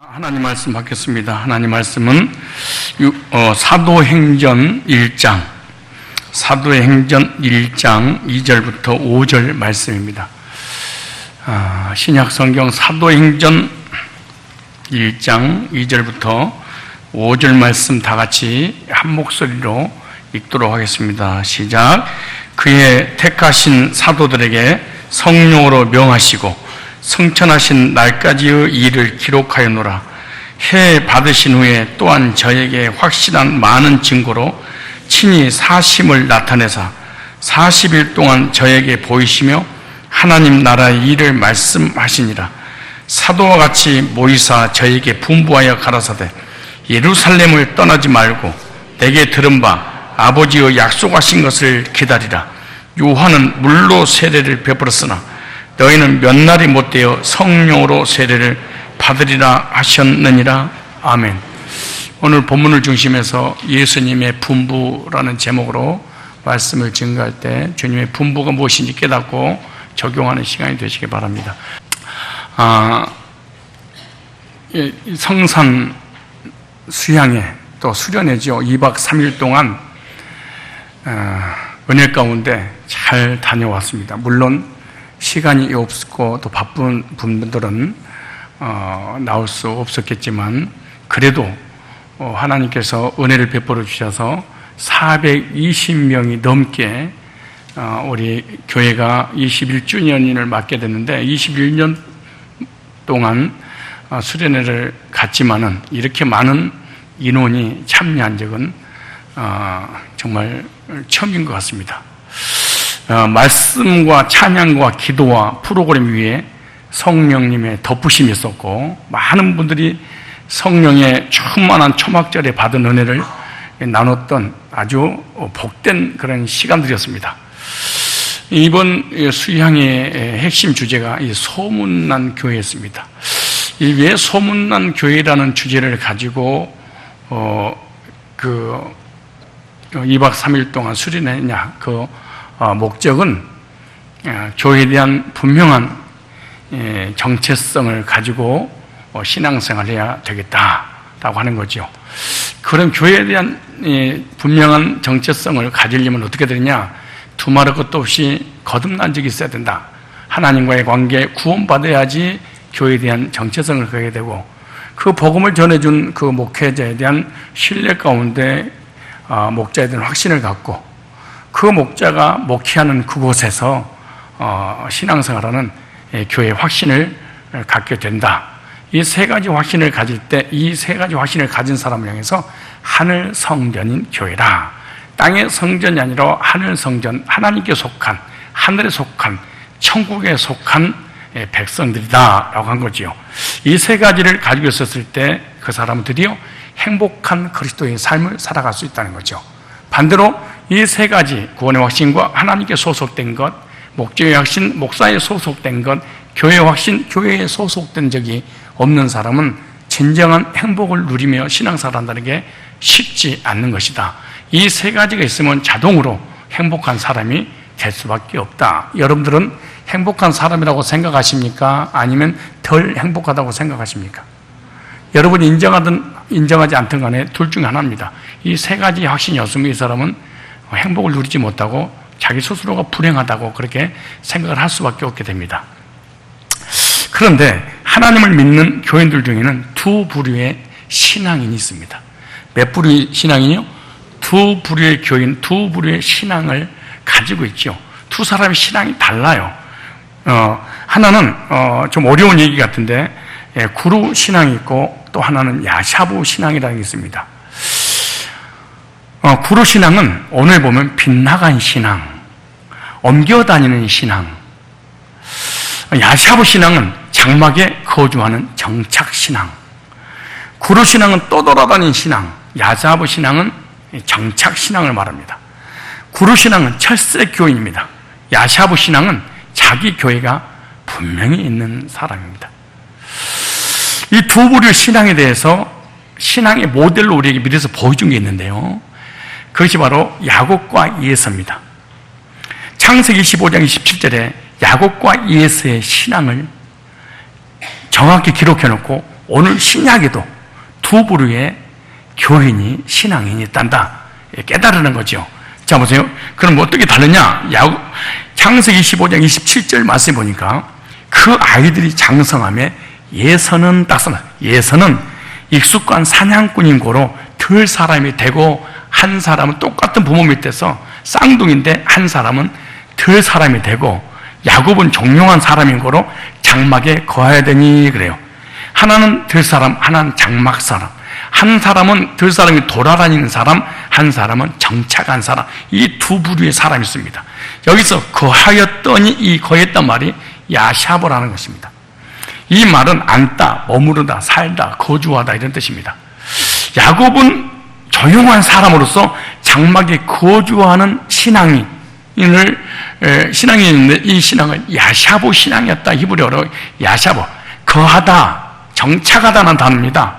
하나님 말씀 받겠습니다. 하나님 말씀은 사도행전 1장 2절부터 5절 말씀입니다. 신약성경 사도행전 1장 2절부터 5절 말씀 다 같이 한 목소리로 읽도록 하겠습니다. 시작. 그의 택하신 사도들에게 성령으로 명하시고 성천하신 날까지의 일을 기록하였노라. 해 받으신 후에 또한 저에게 확실한 많은 증거로 친히 사심을 나타내사 40일 동안 저에게 보이시며 하나님 나라의 일을 말씀하시니라. 사도와 같이 모이사 저에게 분부하여 가라사대 예루살렘을 떠나지 말고 내게 들은 바 아버지의 약속하신 것을 기다리라. 요한은 물로 세례를 베풀었으나 너희는 몇 날이 못되어 성령으로 세례를 받으리라 하셨느니라. 아멘. 오늘 본문을 중심해서 예수님의 분부라는 제목으로 말씀을 증거할 때 주님의 분부가 무엇인지 깨닫고 적용하는 시간이 되시기 바랍니다. 성산 수양회 또 수련회죠. 2박 3일 동안 은혜 가운데 잘 다녀왔습니다. 물론 시간이 없고 또 바쁜 분들은 나올 수 없었겠지만 그래도 하나님께서 은혜를 베풀어 주셔서 420명이 넘게 우리 교회가 21주년을 맞게 됐는데 21년 동안 수련회를 갔지만은 이렇게 많은 인원이 참여한 적은 정말 처음인 것 같습니다. 말씀과 찬양과 기도와 프로그램 위에 성령님의 덮으심이 있었고 많은 분들이 성령의 충만한 초막절에 받은 은혜를 나눴던 아주 복된 그런 시간들이었습니다. 이번 수양의 핵심 주제가 이 소문난 교회였습니다. 왜 소문난 교회라는 주제를 가지고 2박 3일 동안 수련했냐? 목적은 교회에 대한 분명한 정체성을 가지고 신앙생활을 해야 되겠다라고 하는 거죠. 그런 교회에 대한 분명한 정체성을 가지려면 어떻게 되느냐? 두말할 것도 없이 거듭난 적이 있어야 된다. 하나님과의 관계 구원받아야지 교회에 대한 정체성을 갖게 되고 그 복음을 전해준 그 목회자에 대한 신뢰 가운데 목자에 대한 확신을 갖고 그 목자가 목회하는 그곳에서 신앙생활하는 교회의 확신을 갖게 된다. 이 세 가지 확신을 가질 때 이 세 가지 확신을 가진 사람을 향해서 하늘 성전인 교회라. 땅의 성전이 아니라 하늘 성전, 하나님께 속한, 하늘에 속한, 천국에 속한 백성들이다 라고 한 거지요. 이 세 가지를 가지고 있었을 때 그 사람은 드디어 행복한 그리스도의 삶을 살아갈 수 있다는 거죠. 반대로 이 세 가지 구원의 확신과 하나님께 소속된 것, 목자의 확신, 목사에 소속된 것, 교회의 확신, 교회에 소속된 적이 없는 사람은 진정한 행복을 누리며 신앙생활을 한다는 게 쉽지 않는 것이다. 이 세 가지가 있으면 자동으로 행복한 사람이 될 수밖에 없다. 여러분들은 행복한 사람이라고 생각하십니까? 아니면 덜 행복하다고 생각하십니까? 여러분이 인정하든 인정하지 않든 간에 둘 중에 하나입니다. 이 세 가지 확신이 없으면 이 사람은 행복을 누리지 못하고 자기 스스로가 불행하다고 그렇게 생각을 할 수밖에 없게 됩니다. 그런데 하나님을 믿는 교인들 중에는 두 부류의 신앙인이 있습니다. 몇 부류의 신앙인이요? 두 부류의 교인, 두 부류의 신앙을 가지고 있죠. 두 사람의 신앙이 달라요. 하나는 좀 어려운 얘기 같은데 구루 신앙이 있고 또 하나는 야샤부 신앙이라는 게 있습니다. 구루 신앙은 오늘 보면 빗나간 신앙, 옮겨다니는 신앙. 야샤부 신앙은 장막에 거주하는 정착 신앙. 구루 신앙은 떠돌아다니는 신앙, 야샤부 신앙은 정착 신앙을 말합니다. 구루 신앙은 철새 교인입니다. 야샤부 신앙은 자기 교회가 분명히 있는 사람입니다. 이 두 부류의 신앙에 대해서 신앙의 모델로 우리에게 미래에서 보여준 게 있는데요. 그것이 바로 야곱과 에서입니다. 창세기 25장 27절에 야곱과 에서의 신앙을 정확히 기록해놓고 오늘 신약에도 두 부류의 교인이 신앙인이 있단다 깨달으는 거죠. 자 보세요. 그럼 어떻게 다르냐? 창세기 25장 27절 말씀해 보니까 그 아이들이 장성함에 예서는 딱 써놔. 예서는 익숙한 사냥꾼인 고로 들 사람이 되고 한 사람은 똑같은 부모 밑에서 쌍둥이인데 한 사람은 들 사람이 되고 야곱은 종용한 사람인 거로 장막에 거해야 되니 그래요. 하나는 들 사람, 하나는 장막 사람. 한 사람은 들 사람이 돌아다니는 사람, 한 사람은 정착한 사람. 이 두 부류의 사람이 있습니다. 여기서 거하였더니 이 거했단 말이 야샤보라는 것입니다. 이 말은 앉다, 머무르다, 살다, 거주하다 이런 뜻입니다. 야곱은 조용한 사람으로서 장막에 거주하는 신앙인인데 이 신앙은 야샤보 신앙이었다. 히브리어로 야샤보, 거하다, 정착하다는 단어입니다.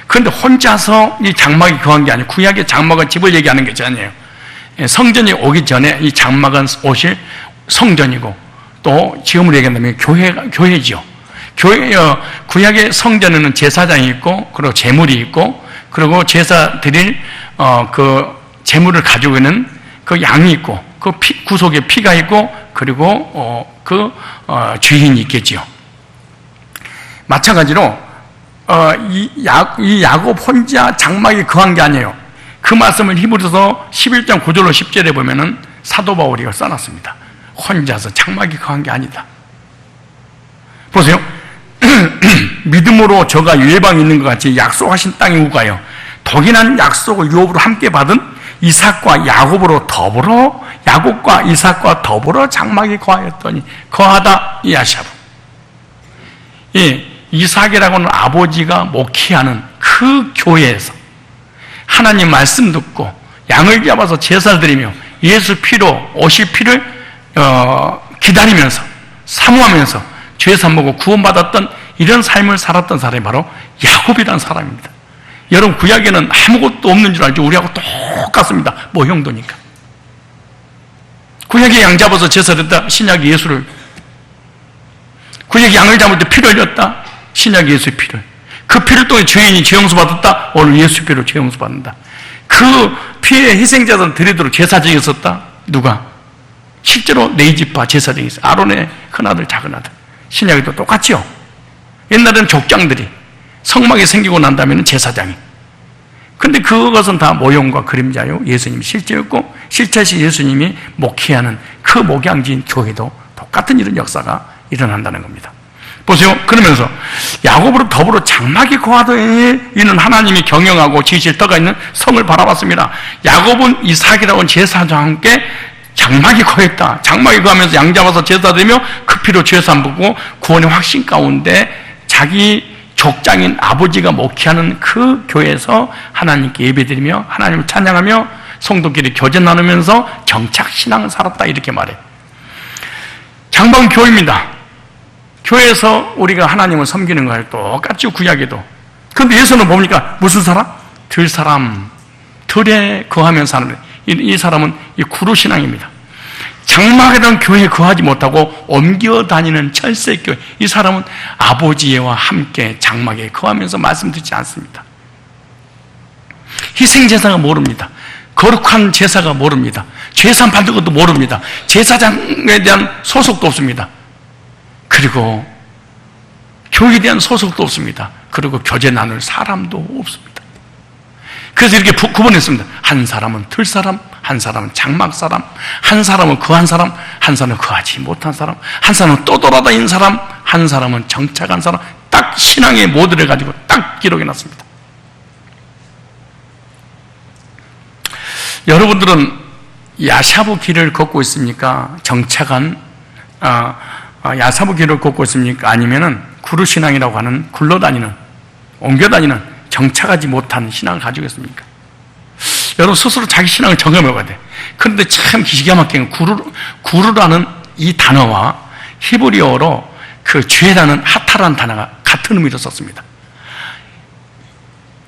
그런데 혼자서 이 장막에 거한 게 아니고 구약의 장막은 집을 얘기하는 게 아니에요. 성전이 오기 전에 이 장막은 오실 성전이고 또 지금으로 얘기한다면 교회죠. 구약의 성전에는 제사장이 있고 그리고 제물이 있고 그리고 제사 드릴 그 제물을 가지고 있는 그 양이 있고 그 구속의 피가 있고 그리고 주인이 있겠지요. 마찬가지로 이 야곱 혼자 장막에 거한 게 아니에요. 그 말씀을 히브리서 11장 9절로 10절에 보면은 사도 바울이 써놨습니다. 혼자서 장막에 거한 게 아니다. 보세요. 믿음으로 저가 유해방에 있는 것 같이 약속하신 땅에 우가요 독인한 약속을 유업으로 함께 받은 이삭과 야곱으로 더불어 야곱과 이삭과 더불어 장막에 거하였더니 거하다 야샤브. 이삭이라고는 아버지가 목회하는 그 교회에서 하나님 말씀 듣고 양을 잡아서 제사를 드리며 예수 피로 오실 피를 기다리면서 사모하면서 죄 사모고 구원받았던 이런 삶을 살았던 사람이 바로 야곱이라는 사람입니다. 여러분 구약에는 아무것도 없는 줄 알죠? 우리하고 똑같습니다. 모형도니까. 구약에 양 잡아서 제사 드렸다. 신약에 예수를. 구약에 양을 잡을 때 피를 흘렸다. 신약에 예수의 피를. 그 피를 통해 죄인이 죄용서 받았다. 오늘 예수 피로 죄용서 받는다. 그 피의 희생자들은 드리도록 제사장이 있었다. 누가? 실제로 네이지파 제사장이 있어요. 아론의 큰아들 작은아들. 신약에도 똑같죠. 옛날에는 족장들이 성막이 생기고 난 다음에는 제사장이. 근데 그것은 다 모형과 그림자요. 예수님이 실제였고 실제시 예수님이 목회하는 그 목양지인 교회도 똑같은 이런 역사가 일어난다는 겁니다. 보세요. 그러면서 야곱으로 더불어 장막에 거하더니 이는 하나님이 경영하고 지실 터가 있는 성을 바라봤습니다. 야곱은 이삭이라고 하는 제사장과 함께 장막에 거했다. 장막에 거하면서 양 잡아서 제사 드리며 그 피로 죄 삼고 구원의 확신 가운데 자기 족장인 아버지가 목회하는 그 교회에서 하나님께 예배드리며 하나님을 찬양하며 성도끼리 교제 나누면서 정착 신앙을 살았다 이렇게 말해. 장막은 교회입니다. 교회에서 우리가 하나님을 섬기는 거예요. 똑같죠 구약에도. 그런데 예수는 뭡니까? 무슨 사람? 들 사람. 들에 거하면서 사는 이 사람은 이 구루신앙입니다. 장막이라는 교회에 거하지 못하고 옮겨 다니는 철새교회. 이 사람은 아버지와 함께 장막에 거하면서 말씀 듣지 않습니다. 희생제사가 모릅니다. 거룩한 제사가 모릅니다. 죄산 받는 것도 모릅니다. 제사장에 대한 소속도 없습니다. 그리고 교회에 대한 소속도 없습니다. 그리고 교제 나눌 사람도 없습니다. 그래서 이렇게 구분했습니다. 한 사람은 들 사람, 한 사람은 장막 사람, 한 사람은 거한 사람, 한 사람은 거하지 못한 사람, 한 사람은 또 돌아다니는 사람, 한 사람은 정착한 사람. 딱 신앙의 모델을 가지고 딱 기록해 놨습니다. 여러분들은 야샤부 길을 걷고 있습니까? 정착한 야사부 길을 걷고 있습니까? 아니면은 구루신앙이라고 하는 굴러다니는, 옮겨다니는, 정착하지 못한 신앙을 가지고 있습니까? 여러분 스스로 자기 신앙을 점검해봐야 돼. 그런데 참 기가 막힌 구루라는 이 단어와 히브리어로 그 죄라는 하타라는 단어가 같은 의미로 썼습니다.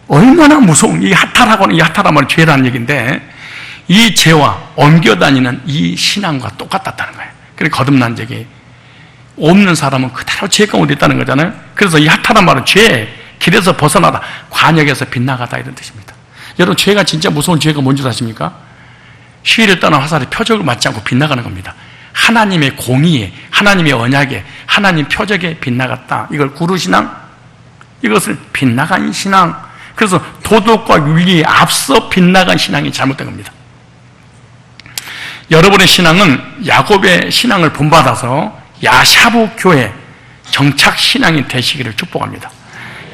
얼마나 무서운, 이 하타라고는, 이 하타란 말은 죄라는 얘기인데 이 죄와 옮겨다니는 이 신앙과 똑같았다는 거예요. 그래서 거듭난 적이 없는 사람은 그대로 죄 가운데 있다는 거잖아요. 그래서 이 하타란 말은 죄, 길에서 벗어나다, 관역에서 빗나가다 이런 뜻입니다. 여러분, 죄가 진짜 무서운 죄가 뭔지 아십니까? 시위를 떠난 화살이 표적을 맞지 않고 빗나가는 겁니다. 하나님의 공의에, 하나님의 언약에, 하나님 표적에 빗나갔다. 이걸 구루신앙, 이것을 빗나간 신앙. 그래서 도덕과 윤리에 앞서 빗나간 신앙이 잘못된 겁니다. 여러분의 신앙은 야곱의 신앙을 본받아서 야샤브 교회 정착 신앙이 되시기를 축복합니다.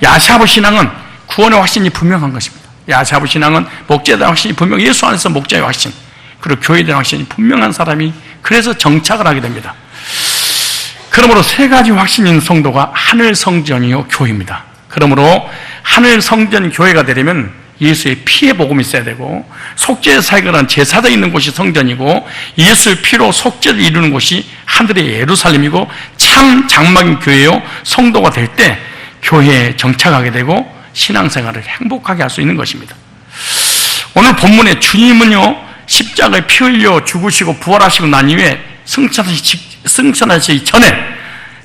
야샤브 신앙은 구원의 확신이 분명한 것입니다. 야샤브 신앙은 목자에 대한 확신이 분명, 예수 안에서 목자의 확신, 그리고 교회에 대한 확신이 분명한 사람이 그래서 정착을 하게 됩니다. 그러므로 세 가지 확신인 성도가 하늘 성전이요 교회입니다. 그러므로 하늘 성전 교회가 되려면 예수의 피의 복음이 있어야 되고, 속죄의 사역을 한 제사장이 있는 곳이 성전이고, 예수의 피로 속죄를 이루는 곳이 하늘의 예루살렘이고, 참 장막인 교회요 성도가 될 때 교회에 정착하게 되고 신앙생활을 행복하게 할 수 있는 것입니다. 오늘 본문에 주님은요 십자가에 피 흘려 죽으시고 부활하시고 난 이후에 승천하시기 전에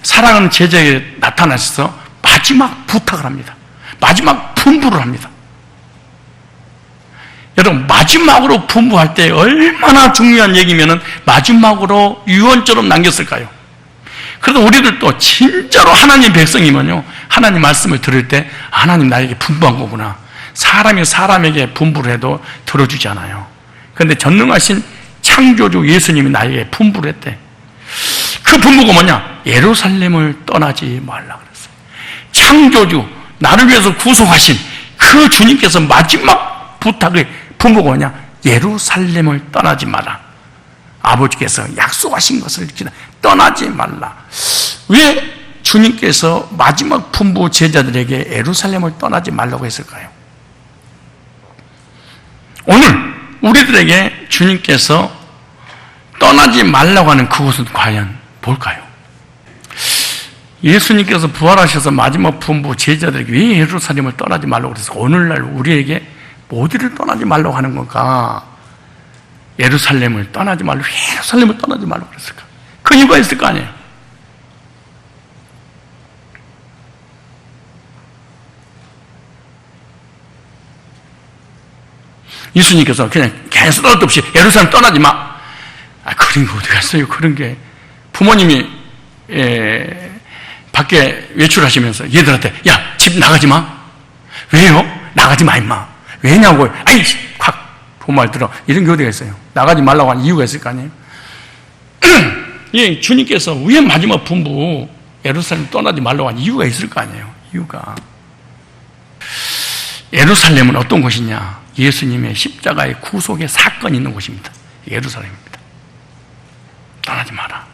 사랑하는 제자에게 나타나셔서 마지막 부탁을 합니다. 마지막 분부를 합니다. 여러분, 마지막으로 분부할 때 얼마나 중요한 얘기면은 마지막으로 유언처럼 남겼을까요? 그래도 우리들도 진짜로 하나님 백성이면요, 하나님 말씀을 들을 때 하나님 나에게 분부한 거구나. 사람이 사람에게 분부를 해도 들어주지 않아요. 그런데 전능하신 창조주 예수님이 나에게 분부를 했대. 그 분부가 뭐냐? 예루살렘을 떠나지 말라 그랬어요. 창조주, 나를 위해서 구속하신 그 주님께서 마지막 부탁의 분부가 뭐냐? 예루살렘을 떠나지 마라. 아버지께서 약속하신 것을 떠나지 말라. 왜 주님께서 마지막 분부 제자들에게 예루살렘을 떠나지 말라고 했을까요? 오늘 우리들에게 주님께서 떠나지 말라고 하는 그것은 과연 뭘까요? 예수님께서 부활하셔서 마지막 분부 제자들에게 왜 예루살렘을 떠나지 말라고 그래서 오늘날 우리에게 어디를 떠나지 말라고 하는 건가? 예루살렘을 떠나지 말라고, 예루살렘을 떠나지 말라고 그랬을까? 그 이유가 있을 거 아니에요? 예수님께서 그냥 계속 할 것 없이 예루살렘 떠나지 마. 그런 게 어디 갔어요? 그런 게 부모님이 밖에 외출하시면서 얘들한테 야, 집 나가지 마. 왜요? 나가지 마 임마. 왜냐고요? 아이, 확 부모 말 들어. 이런 게 어디가 있어요? 나가지 말라고 한 이유가 있을 거 아니에요? 예, 주님께서 왜 마지막 분부 예루살렘 떠나지 말라고 한 이유가 있을 거 아니에요? 이유가 예루살렘은 어떤 곳이냐? 예수님의 십자가의 구속의 사건이 있는 곳입니다. 예루살렘입니다. 떠나지 마라.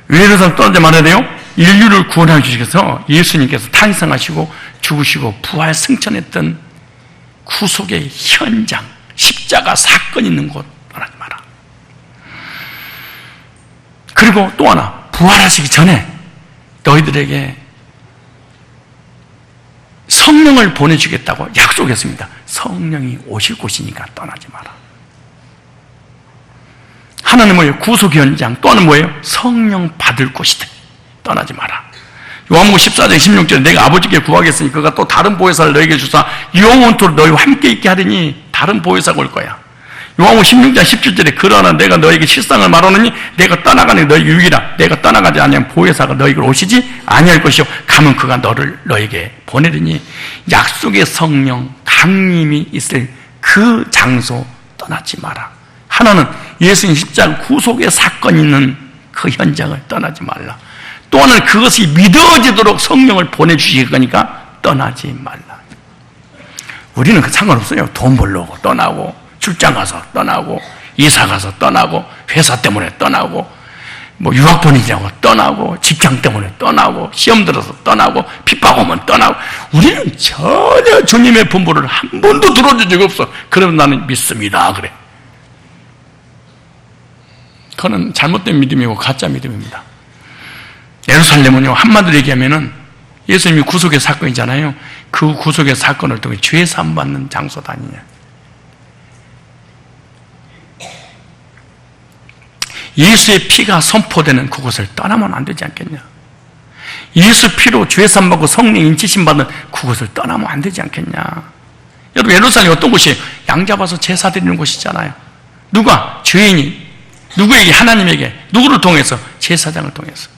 왜 예루살렘 떠나지 말아야 돼요? 인류를 구원해 주시면서 예수님께서 탄생하시고 죽으시고 부활 승천했던 구속의 현장, 십자가 사건이 있는 곳 떠나지 마라. 그리고 또 하나, 부활하시기 전에 너희들에게 성령을 보내주겠다고 약속했습니다. 성령이 오실 곳이니까 떠나지 마라. 하나는 뭐예요? 구속 현장. 또 하나는 뭐예요? 성령 받을 곳이다. 떠나지 마라. 요한복음 14장 16절에 내가 아버지께 구하겠으니 그가 또 다른 보혜사를 너에게 주사 영원토록 너희와 함께 있게 하리니 다른 보혜사가 올 거야. 요한복음 16장 17절에 그러나 내가 너에게 실상을 말하노니 내가 떠나가니 너희 유익이라. 내가 떠나가지 아니하면 보혜사가 너희에게 오시지 아니할 것이요 가면 그가 너를 너에게 보내리니. 약속의 성령 강림이 있을 그 장소 떠나지 마라. 하나는 예수님 십자가 구속의 사건이 있는 그 현장을 떠나지 말라. 또 하나는 그것이 믿어지도록 성령을 보내주실 거니까 떠나지 말라. 우리는 그 상관없어요. 돈 벌러 오고 떠나고, 출장 가서 떠나고, 이사 가서 떠나고, 회사 때문에 떠나고, 뭐 유학 보내자고 떠나고, 직장 때문에 떠나고, 시험 들어서 떠나고, 핍박 오면 떠나고. 우리는 전혀 주님의 분부를 한 번도 들어준 적이 없어. 그러면 나는 믿습니다. 그래. 그건 잘못된 믿음이고 가짜 믿음입니다. 예루살렘은요, 한마디로 얘기하면은 예수님이 구속의 사건이잖아요. 그 구속의 사건을 통해 죄 사함 받는 장소도 아니냐. 예수의 피가 선포되는 그곳을 떠나면 안 되지 않겠냐. 예수 피로 죄산 받고 성령 인치심 받은 그곳을 떠나면 안 되지 않겠냐. 여러분, 예루살렘이 어떤 곳이에요? 양 잡아서 제사 드리는 곳이잖아요. 누가? 죄인이 누구에게? 하나님에게. 누구를 통해서? 제사장을 통해서.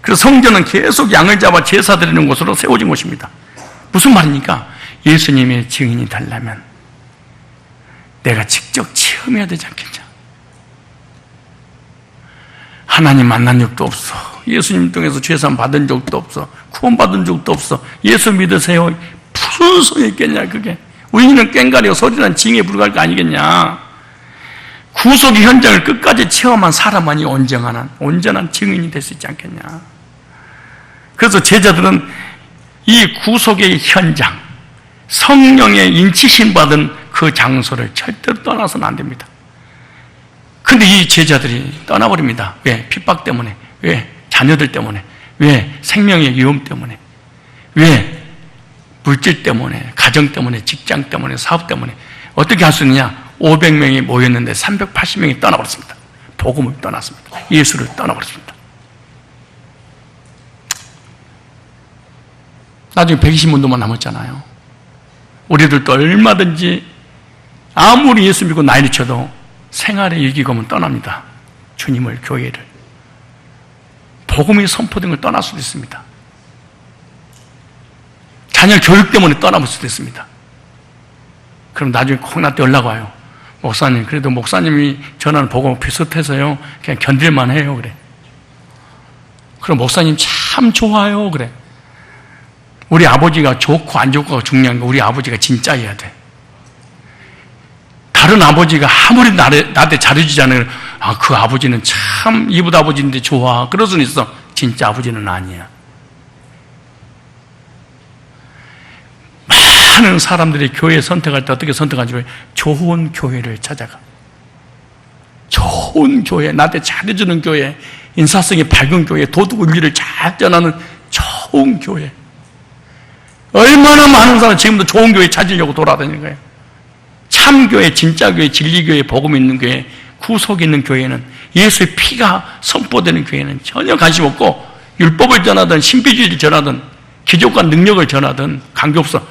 그래서 성전은 계속 양을 잡아 제사 드리는 곳으로 세워진 곳입니다. 무슨 말입니까? 예수님의 증인이 되려면 내가 직접 체험해야 되지 않겠냐. 하나님 만난 적도 없어. 예수님 통해서 죄산 받은 적도 없어. 구원받은 적도 없어. 예수 믿으세요. 무슨 소리 있겠냐 그게. 우리는 꽹가리고 소리난 징에 불과할 거 아니겠냐. 구속의 현장을 끝까지 체험한 사람만이 온전한 증인이 될 수 있지 않겠냐. 그래서 제자들은 이 구속의 현장, 성령의 인치심 받은 그 장소를 절대로 떠나서는 안 됩니다. 근데 이 제자들이 떠나버립니다. 왜? 핍박 때문에. 왜? 자녀들 때문에. 왜? 생명의 위험 때문에. 왜? 물질 때문에, 가정 때문에, 직장 때문에, 사업 때문에. 어떻게 할 수 있느냐? 500명이 모였는데 380명이 떠나버렸습니다. 복음을 떠났습니다. 예수를 떠나버렸습니다. 나중에 120문도만 남았잖아요. 우리들도 얼마든지 아무리 예수 믿고 나이를 쳐도 생활의 일기금은 떠납니다. 주님을, 교회를. 복음이 선포된 걸 떠날 수도 있습니다. 자녀 교육 때문에 떠나볼 수도 있습니다. 그럼 나중에 꼭 나한테 연락 와요. 목사님, 그래도 목사님이 전하는 복음 비슷해서요, 그냥 견딜만 해요. 그래. 그럼 목사님 참 좋아요. 그래. 우리 아버지가 좋고 안 좋고가 중요한 거, 우리 아버지가 진짜여야 돼. 다른 아버지가 아무리 나한테 잘해주지 않으면, 아, 그 아버지는 참 이웃 아버지인데 좋아. 그럴 수는 있어. 진짜 아버지는 아니야. 많은 사람들이 교회 선택할 때 어떻게 선택하지? 좋은 교회를 찾아가. 좋은 교회, 나한테 잘해주는 교회, 인사성이 밝은 교회, 도덕 윤리를 잘 전하는 좋은 교회. 얼마나 많은 사람이 지금도 좋은 교회 찾으려고 돌아다니는 거예요. 참교회, 진짜교회, 진리교회, 복음 있는 교회, 구속 있는 교회는, 예수의 피가 선포되는 교회는 전혀 관심 없고, 율법을 전하든 신비주의를 전하든 기적과 능력을 전하든 관계없어.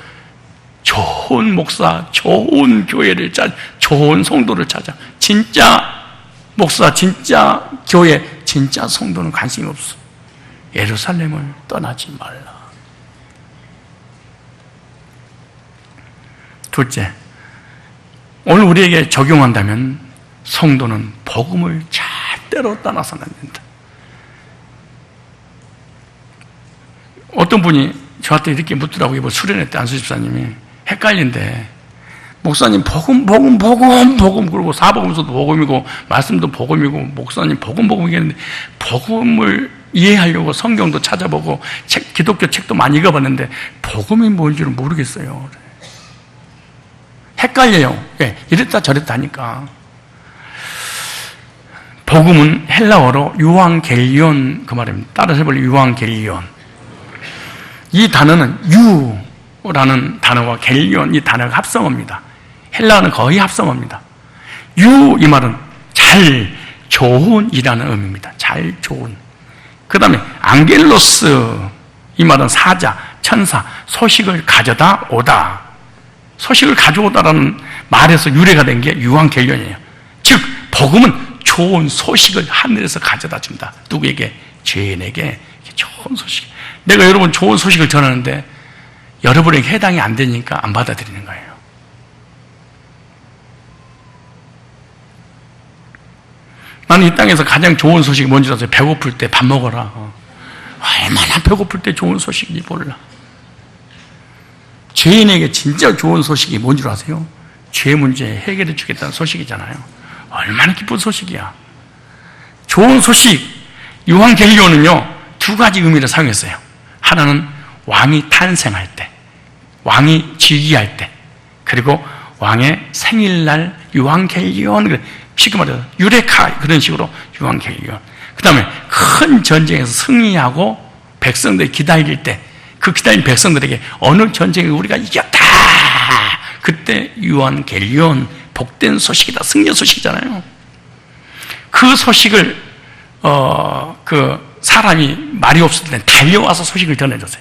좋은 목사, 좋은 교회를 찾아, 좋은 성도를 찾아. 진짜 목사, 진짜 교회, 진짜 성도는 관심이 없어. 예루살렘을 떠나지 말라. 둘째, 오늘 우리에게 적용한다면 성도는 복음을 절대로 떠나서는 안 된다. 어떤 분이 저한테 이렇게 묻더라고요. 뭐 수련회 때 안수 집사님이 헷갈린데, 목사님 복음 그러고 사복음서도 복음이고 말씀도 복음이고 목사님 복음 얘기했는데, 복음을 이해하려고 성경도 찾아보고 기독교 책도 많이 읽어봤는데 복음이 뭔지를 모르겠어요. 헷갈려요. 왜? 이랬다 저랬다 하니까. 복음은 헬라어로 유앙겔리온 그 말입니다. 따라서 해볼래요. 유앙겔리온. 이 단어는 유라는 단어와 겔리온 이 단어가 합성어입니다. 헬라어는 거의 합성어입니다. 유 이 말은 잘, 좋은이라는 의미입니다. 잘, 좋은. 그 다음에 앙겔로스 이 말은 사자, 천사, 소식을 가져다 오다. 소식을 가져오다라는 말에서 유래가 된 게 유앙겔리온이에요. 즉 복음은 좋은 소식을 하늘에서 가져다 준다. 누구에게? 죄인에게 좋은 소식. 내가 여러분 좋은 소식을 전하는데 여러분에게 해당이 안 되니까 안 받아들이는 거예요. 나는 이 땅에서 가장 좋은 소식이 뭔지 아세요? 배고플 때 밥 먹어라. 얼마나 배고플 때 좋은 소식인지 몰라. 죄인에게 진짜 좋은 소식이 뭔지 아세요? 죄 문제 해결해 주겠다는 소식이잖아요. 얼마나 기쁜 소식이야. 좋은 소식, 유앙겔리온은요 두 가지 의미를 사용했어요. 하나는 왕이 탄생할 때, 왕이 즉위할 때, 그리고 왕의 생일날 유앙겔리온, 쉽게 말해서 유레카, 그런 식으로 유앙겔리온. 그 다음에 큰 전쟁에서 승리하고 백성들이 기다릴 때, 그 기다린 백성들에게 어느 전쟁에 우리가 이겼다, 그때 유앙겔리온, 복된 소식이다, 승리 소식이잖아요. 그 소식을 사람이 말이 없을 때 달려와서 소식을 전해줬어요.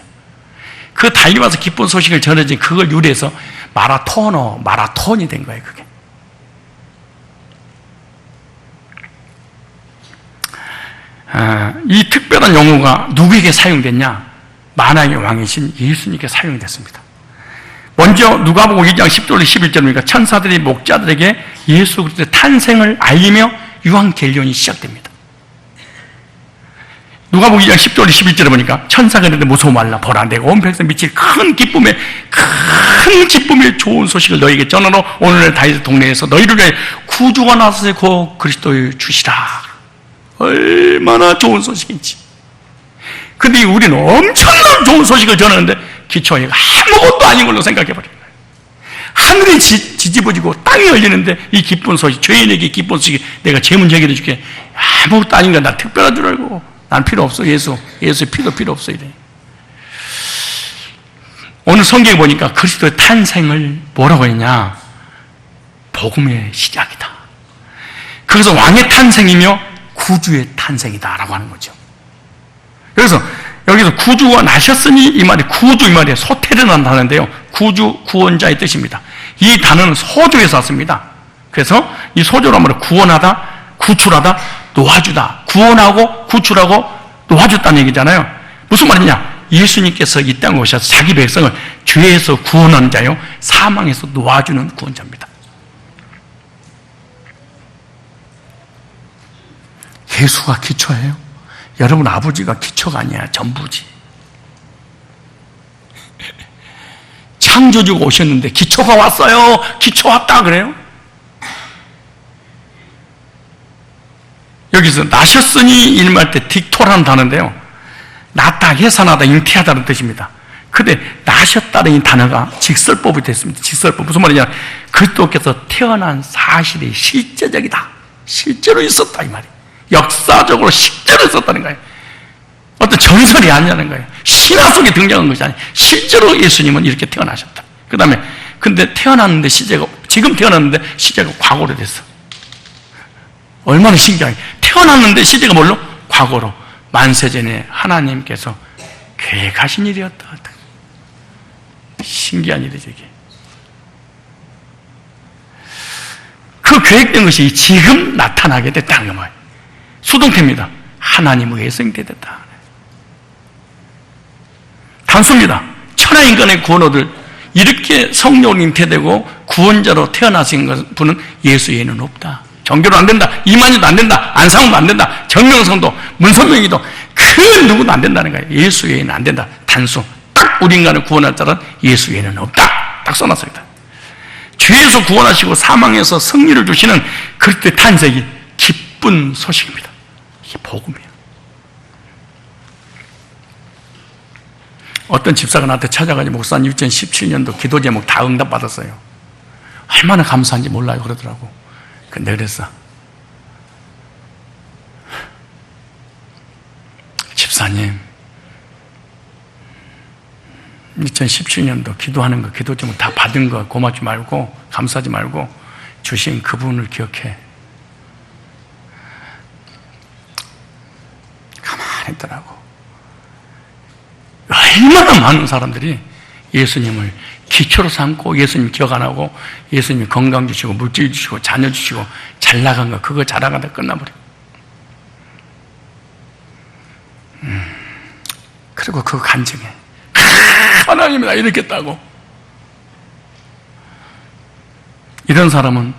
그 달려와서 기쁜 소식을 전해진 그걸 유래해서 마라톤이 된 거예요, 그게. 이 특별한 용어가 누구에게 사용됐냐? 만왕의 왕이신 예수님께 사용됐습니다. 먼저 누가복음 2장 10절 11절입니까? 천사들이 목자들에게 예수 그리스도의 탄생을 알리며 유한결론이 시작됩니다. 누가복음 2장 10절 11절에 보니까 천사가 이르되 무서워 말라. 보라, 내가 온 백성 미칠 큰 기쁨의 좋은 소식을 너희에게 전하러 오늘날 다윗의 동네에서 너희를 위해 구주가 나서서 그 그리스도를 주시라. 얼마나 좋은 소식인지. 근데 우리는 엄청난 좋은 소식을 전하는데 기초가 아무것도 아닌 걸로 생각해버려요. 하늘이 뒤집어지고 땅이 열리는데 이 기쁜 소식, 죄인에게 기쁜 소식, 내가 죄 문제 해결해 줄게. 아무것도 아닌 거야. 나 특별한 줄 알고. 난 필요 없어. 예수의 피도 필요 없어. 이래. 오늘 성경에 보니까 그리스도의 탄생을 뭐라고 했냐? 복음의 시작이다. 그래서 왕의 탄생이며 구주의 탄생이다라고 하는 거죠. 그래서 여기서 구주가 나셨으니 이 말이 구주 이 말이에요. 소테르란 단어인데요. 구주, 구원자의 뜻입니다. 이 단어는 소조에서 왔습니다. 그래서 이 소조로 말하면 구원하다, 구출하다, 놓아주다. 구원하고 구출하고 놓아줬다는 얘기잖아요. 무슨 말이냐? 예수님께서 이 땅에 오셔서 자기 백성을 죄에서 구원하는 자요, 사망에서 놓아주는 구원자입니다. 예수가 기초예요. 여러분 아버지가 기초가 아니야. 전부지. 창조주가 오셨는데 기초가 왔어요. 기초 왔다 그래요? 여기서 나셨으니 일말 때 딕토라는 단어인데요. 낳다, 해산하다, 잉태하다는 뜻입니다. 근데 나셨다는 이 단어가 직설법이 됐습니다. 직설법. 무슨 말이냐? 그리스도께서 태어난 사실이 실제적이다. 실제로 있었다 이 말이에요. 역사적으로 실제로 있었다는 거예요. 어떤 전설이 아니라는 거예요. 신화 속에 등장한 것이 아니에요. 실제로 예수님은 이렇게 태어나셨다. 그 다음에 근데 태어났는데 시제가, 지금 태어났는데 시제가 과거로 됐어. 얼마나 신기하게. 태어났는데 시제가 뭘로? 과거로. 만세전에 하나님께서 계획하신 일이었다. 신기한 일이죠 이게. 그 계획된 것이 지금 나타나게 됐다는 거예요. 수동태입니다. 하나님의 예정되었다. 단수입니다. 천하 인간의 구원 얻을 이렇게 성령 잉태되고 구원자로 태어나신 분은 예수 외에는 없다. 정교로 안 된다. 이만희도 안 된다. 안상도 안 된다. 정명성도 문선명이도 그 누구도 안 된다는 거예요. 예수 외에는 안 된다. 단수. 딱 우리 인간을 구원할 자는 예수 외에는 없다. 딱 써놨습니다. 죄에서 구원하시고 사망에서 승리를 주시는 그리스도의 탄생이 기쁜 소식입니다. 이게 복음이에요. 어떤 집사가 나한테 찾아가지고 목사님 2017년도 기도 제목 다 응답받았어요. 얼마나 감사한지 몰라요 그러더라고. 근데 그랬어. 집사님 2017년도 기도하는 거 기도 제목 다 받은 거 고맙지 말고 감사하지 말고 주신 그분을 기억해. 가만히 있더라고. 얼마나 많은 사람들이 예수님을 기초로 삼고 예수님 기억 안 하고 예수님 건강 주시고 물질 주시고 자녀 주시고 잘 나간 거 그거 자랑하다 끝나버려. 그리고 그거 간증해. 하나님이 나 이렇게 했다고. 이런 사람은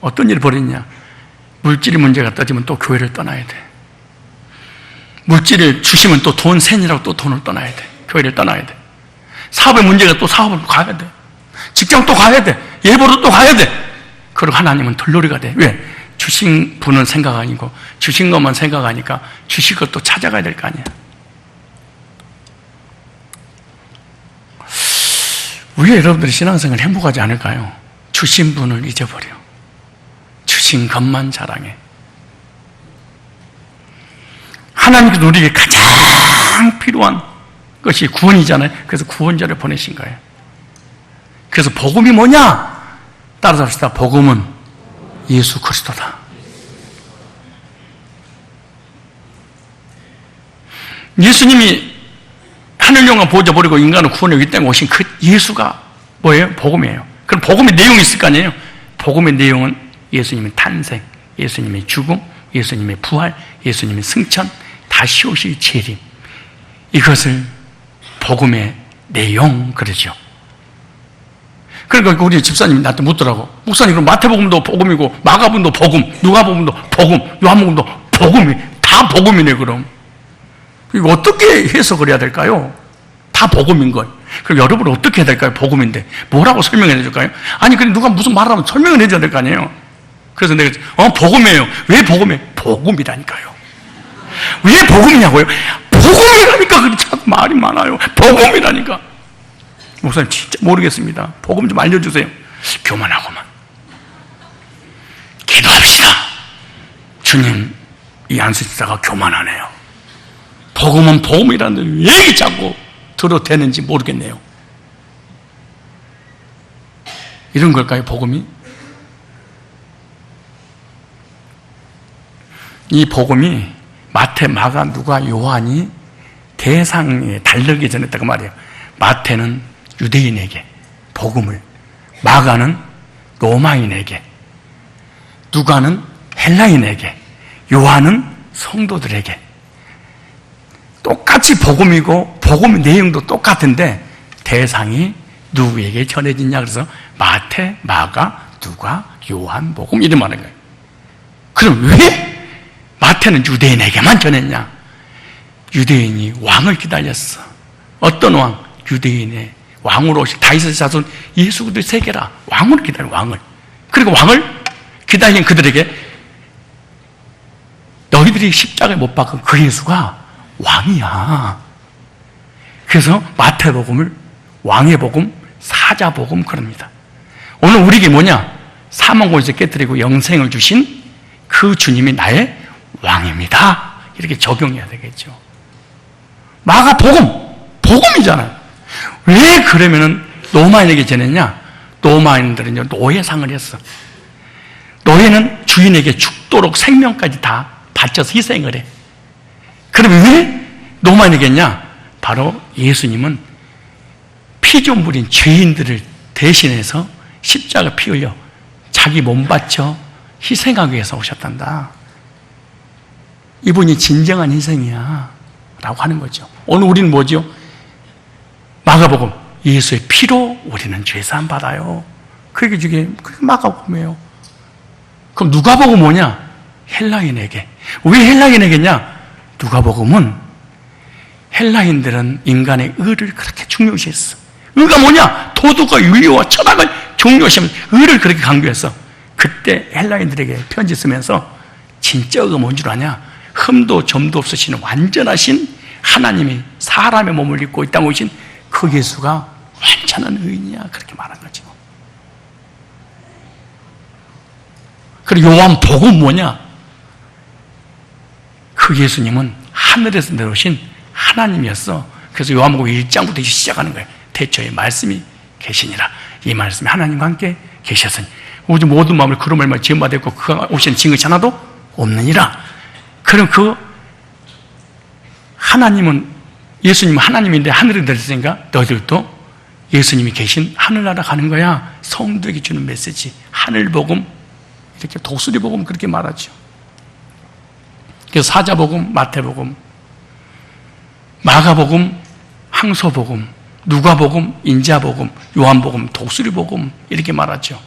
어떤 일을 벌였냐? 물질이 문제가 떠지면 또 교회를 떠나야 돼. 물질을 주시면 또 돈 센이라고 또 돈을 떠나야 돼. 교회를 떠나야 돼. 사업에 문제가 또 사업을 가야 돼. 직장 또 가야 돼. 예보로 또 가야 돼. 그리고 하나님은 덜놀이가 돼. 왜? 주신 분은 생각 아니고 주신 것만 생각하니까 주실 것도 찾아가야 될 거 아니야. 왜 여러분들이 신앙생활 행복하지 않을까요? 주신 분을 잊어버려. 주신 것만 자랑해. 하나님께서 우리에게 가장 필요한 것이 구원이잖아요. 그래서 구원자를 보내신 거예요. 그래서 복음이 뭐냐? 따라서 합시다. 복음은 예수 그리스도다. 예수님이 하늘 영광 보좌 버리고 인간을 구원하기 때문에 오신 그 예수가 뭐예요? 복음이에요. 그럼 복음의 내용이 있을 거 아니에요? 복음의 내용은 예수님의 탄생, 예수님의 죽음, 예수님의 부활, 예수님의 승천, 다시 오실 재림. 이것을 복음의 내용 그러죠. 그러니까 우리 집사님이 나한테 묻더라고. 목사님, 그럼 마태복음도 복음이고 마가복음도 복음, 누가복음도 복음, 요한복음도 복음이 다 복음이네. 그럼 이거 어떻게 해석을 해야 될까요? 다 복음인 걸. 그럼 여러분은 어떻게 해야 될까요? 복음인데 뭐라고 설명해 줄까요? 아니 근데 누가 무슨 말을 하면 설명을 해줘야 될 거 아니에요. 그래서 내가 복음이에요. 왜 복음이에요? 복음이라니까요. 왜 복음이냐고요? 복음이라니까. 그렇게 자꾸 말이 많아요. 복음이라니까. 목사님 진짜 모르겠습니다. 복음 좀 알려주세요. 교만하고만. 기도합시다. 주님, 이 안수집사가 교만하네요. 복음은 복음이라는데 왜 자꾸 들어도 되는지 모르겠네요. 이런 걸까요, 복음이? 이 복음이 마태, 마가, 누가, 요한이 대상에 다르게 전했다고 말이에요. 마태는 유대인에게 복음을, 마가는 로마인에게, 누가는 헬라인에게, 요한은 성도들에게. 똑같이 복음이고 복음의 내용도 똑같은데 대상이 누구에게 전해지냐. 그래서 마태, 마가, 누가, 요한, 복음 이런 말인 거예요. 그럼 왜 마태는 유대인에게만 전했냐? 유대인이 왕을 기다렸어. 어떤 왕? 유대인의 왕으로 오실 다윗의 자손 예수 그리스도의 세계라. 왕을 기다려, 왕을. 그리고 왕을 기다린 그들에게 너희들이 십자가에 못 박은 그 예수가 왕이야. 그래서 마태복음을 왕의 복음, 사자복음 그럽니다. 오늘 우리에게 뭐냐? 사망고에서 깨뜨리고 영생을 주신 그 주님이 나의 왕입니다. 이렇게 적용해야 되겠죠. 마가복음, 복음이잖아요. 왜 그러면은 로마인에게 전했냐? 로마인들은요, 노예상을 했어. 노예는 주인에게 죽도록 생명까지 다 바쳐서 희생을 해. 그러면 왜 로마인에게 했냐? 바로 예수님은 피조물인 죄인들을 대신해서 십자가 피 흘려 자기 몸 바쳐 희생하기 위해서 오셨단다. 이분이 진정한 희생이야 라고 하는 거죠. 오늘 우리는 뭐죠? 마가복음, 예수의 피로 우리는 죄사함 받아요. 그게 그게 마가복음이에요. 그럼 누가복음 뭐냐? 헬라인에게. 왜 헬라인에게냐? 누가복음은 헬라인들은 인간의 의를 그렇게 중요시했어. 의가 뭐냐? 도덕과 윤리와 철학을 중요시하면서 의를 그렇게 강조했어. 그때 헬라인들에게 편지 쓰면서 진짜 의가 뭔 줄 아냐? 흠도 점도 없으신 완전하신 하나님이 사람의 몸을 입고 이 땅에 오신 그 예수가 완전한 의인이야. 그렇게 말한 거죠. 그리고 요한복음 뭐냐? 그 예수님은 하늘에서 내려오신 하나님이었어. 그래서 요한복음 1장부터 시작하는 거예요. 태초에 말씀이 계시니라. 이 말씀이 하나님과 함께 계셨으니 우리 모든 마음을 그런 말만 지음받았고 그가 오신 증거이 하나도 없느니라. 그럼 그 하나님은, 예수님은 하나님인데 하늘에 내렸으니까 너희들도 예수님이 계신 하늘나라 가는 거야. 성도에게 주는 메시지, 하늘복음, 이렇게 독수리복음 그렇게 말하죠. 그래서 사자복음, 마태복음, 마가복음, 항소복음, 누가복음, 인자복음, 요한복음, 독수리복음 이렇게 말하죠.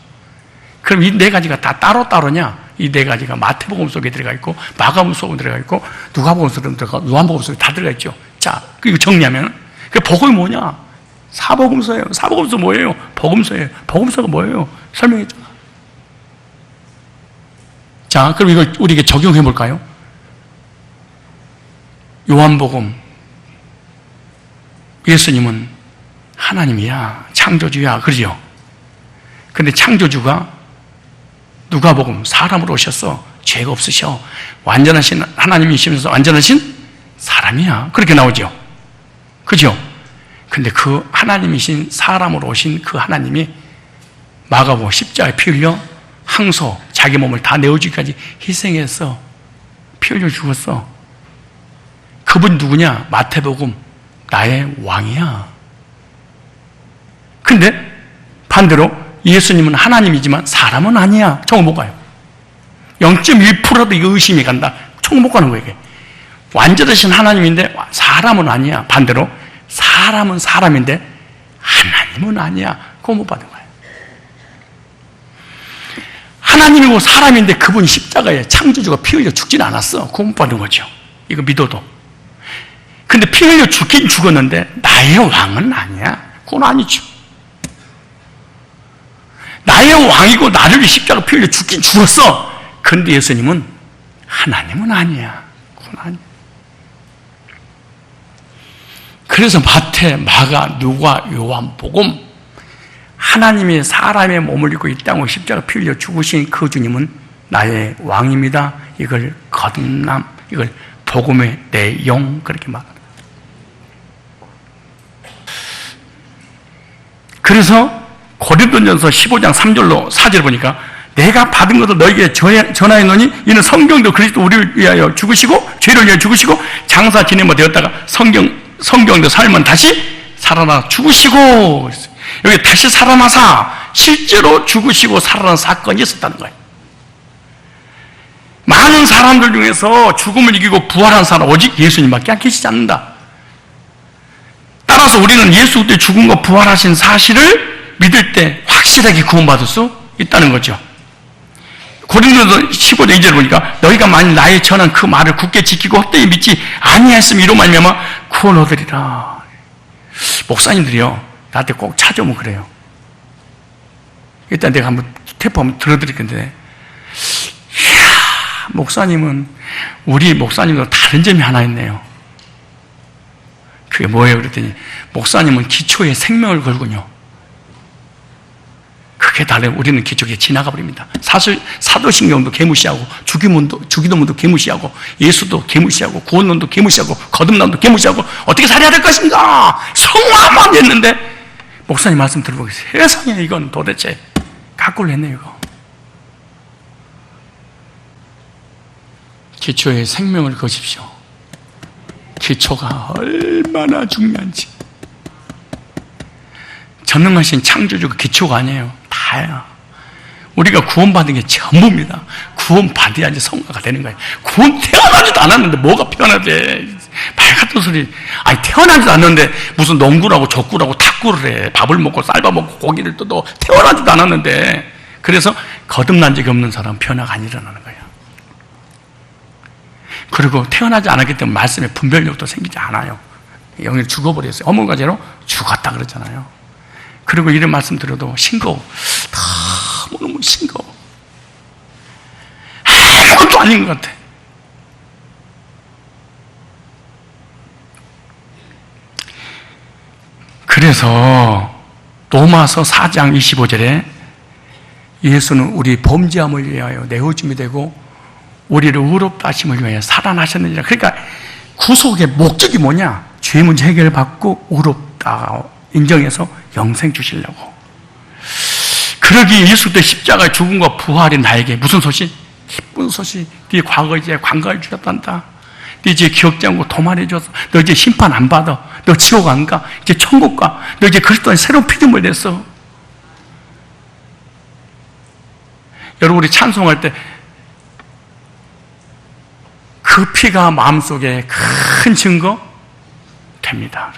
그럼 이 네 가지가 다 따로따로냐? 이 네 가지가 마태복음 속에 들어가 있고 마가복음 속에 들어가 있고 누가복음 속에 들어가 있고 요한복음 속에 다 들어가 있죠. 자, 그리고 정리하면 그 복음이 뭐냐? 사복음서예요. 사복음서 뭐예요? 복음서예요. 복음서가 뭐예요? 설명했잖아. 자, 그럼 이걸 우리에게 적용해 볼까요? 요한복음, 예수님은 하나님이야, 창조주야, 그러죠? 근데 창조주가 누가복음, 사람으로 오셨어. 죄가 없으셔. 완전하신 하나님이시면서 완전하신 사람이야. 그렇게 나오죠. 그죠? 근데 그 하나님이신 사람으로 오신 그 하나님이 마가복음 십자가에 피 흘려 항소, 자기 몸을 다 내어주기까지 희생해서 피 흘려 죽었어. 그분 누구냐? 마태복음 나의 왕이야. 근데 반대로 예수님은 하나님이지만 사람은 아니야. 천국 못 가요. 0.1%도 이거 의심이 간다. 천국 못 가는 거예요. 이게. 완전하신 하나님인데 사람은 아니야. 반대로 사람은 사람인데 하나님은 아니야. 그거 못 받은 거예요. 하나님이고 사람인데 그분이 십자가에 창조주가 피 흘려 죽진 않았어. 그거 못 받은 거죠. 이거 믿어도. 근데 피 흘려 죽긴 죽었는데 나의 왕은 아니야. 그건 아니죠. 나의 왕이고 나를 위해 십자가 피 흘려 죽긴 죽었어. 근데 예수님은 하나님은 아니야. 그건 아니야. 그래서 마태, 마가, 누가, 요한복음 하나님이 사람의 몸을 입고 이 땅으로 십자가 피 흘려 죽으신 그 주님은 나의 왕입니다. 이걸 거듭남, 이걸 복음의 내용 그렇게 말합니다. 그래서 고린도전서 15장 3절로 4절 보니까 내가 받은 것을 너에게 전하였노니 이는 성경도 그리스도 우리를 위하여 죽으시고 죄를 위하여 죽으시고 장사 지내며 되었다가 성경도 살면 다시 살아나 죽으시고 여기 다시 살아나사 실제로 죽으시고 살아난 사건이 있었다는 거예요. 많은 사람들 중에서 죽음을 이기고 부활한 사람 오직 예수님밖에 안 계시지 않는다. 따라서 우리는 예수 그리스도의 죽음과 부활하신 사실을 믿을 때 확실하게 구원받을 수 있다는 거죠. 고린도서 15장 2절 보니까 너희가 만일 나의 전한 그 말을 굳게 지키고 헛되이 믿지 아니하였으면 이로 말미암아 구원 얻으리라. 목사님들이요 나한테 꼭 찾아오면 그래요. 일단 내가 한번 테이프 한번 들어드릴 건데 이야 목사님은 우리 목사님도 다른 점이 하나 있네요. 그게 뭐예요? 그랬더니 목사님은 기초에 생명을 걸군요. 그게 다른 우리는 기초에 지나가 버립니다. 사실 사도신경도 개무시하고 주기도문도 개무시하고 예수도 개무시하고 구원론도 개무시하고 거듭남도 개무시하고 어떻게 살아야 될 것인가 성화만 했는데 목사님 말씀 들어보겠어요. 세상에 이건 도대체 가꾸를 했네요. 이거 기초에 생명을 거십시오. 기초가 얼마나 중요한지. 전능하신 창조주가 기초가 아니에요. 다야. 우리가 구원받은 게 전부입니다. 구원받아야지 성화가 되는 거예요. 구원 태어나지도 않았는데 뭐가 태어나대. 말 같은 소리. 아니 태어나지도 않았는데 무슨 농구라고 족구라고 탁구를 해. 밥을 먹고 쌀밥먹고 고기를 뜯어. 태어나지도 않았는데. 그래서 거듭난 적이 없는 사람은 변화가 안 일어나는 거예요. 그리고 태어나지 않았기 때문에 말씀에 분별력도 생기지 않아요. 영이 죽어버렸어요. 어물가제로 죽었다 그러잖아요. 그리고 이런 말씀 들어도 싱거워. 너무 싱거워. 아무것도 아닌 것 같아. 그래서 로마서 4장 25절에 예수는 우리 범죄함을 위하여 내어줌이 되고 우리를 의롭다 하심을 위하여 살아나셨느니라. 그러니까 구속의 목적이 뭐냐? 죄 문제 해결받고 의롭다 인정해서 영생 주시려고. 그러기에 예수 그리스도의 십자가의 죽음과 부활이 나에게 무슨 소식? 기쁜 소식. 네 과거 이제 관가를 주셨단다. 네 이제 기억지 않고 도말해줘서 너 이제 심판 안 받아. 너 지옥 안 가. 이제 천국 가. 너 이제 그리스도의 새로운 피조물 됐어. 여러분 우리 찬송할 때 그 피가 마음속에 큰 증거 됩니다.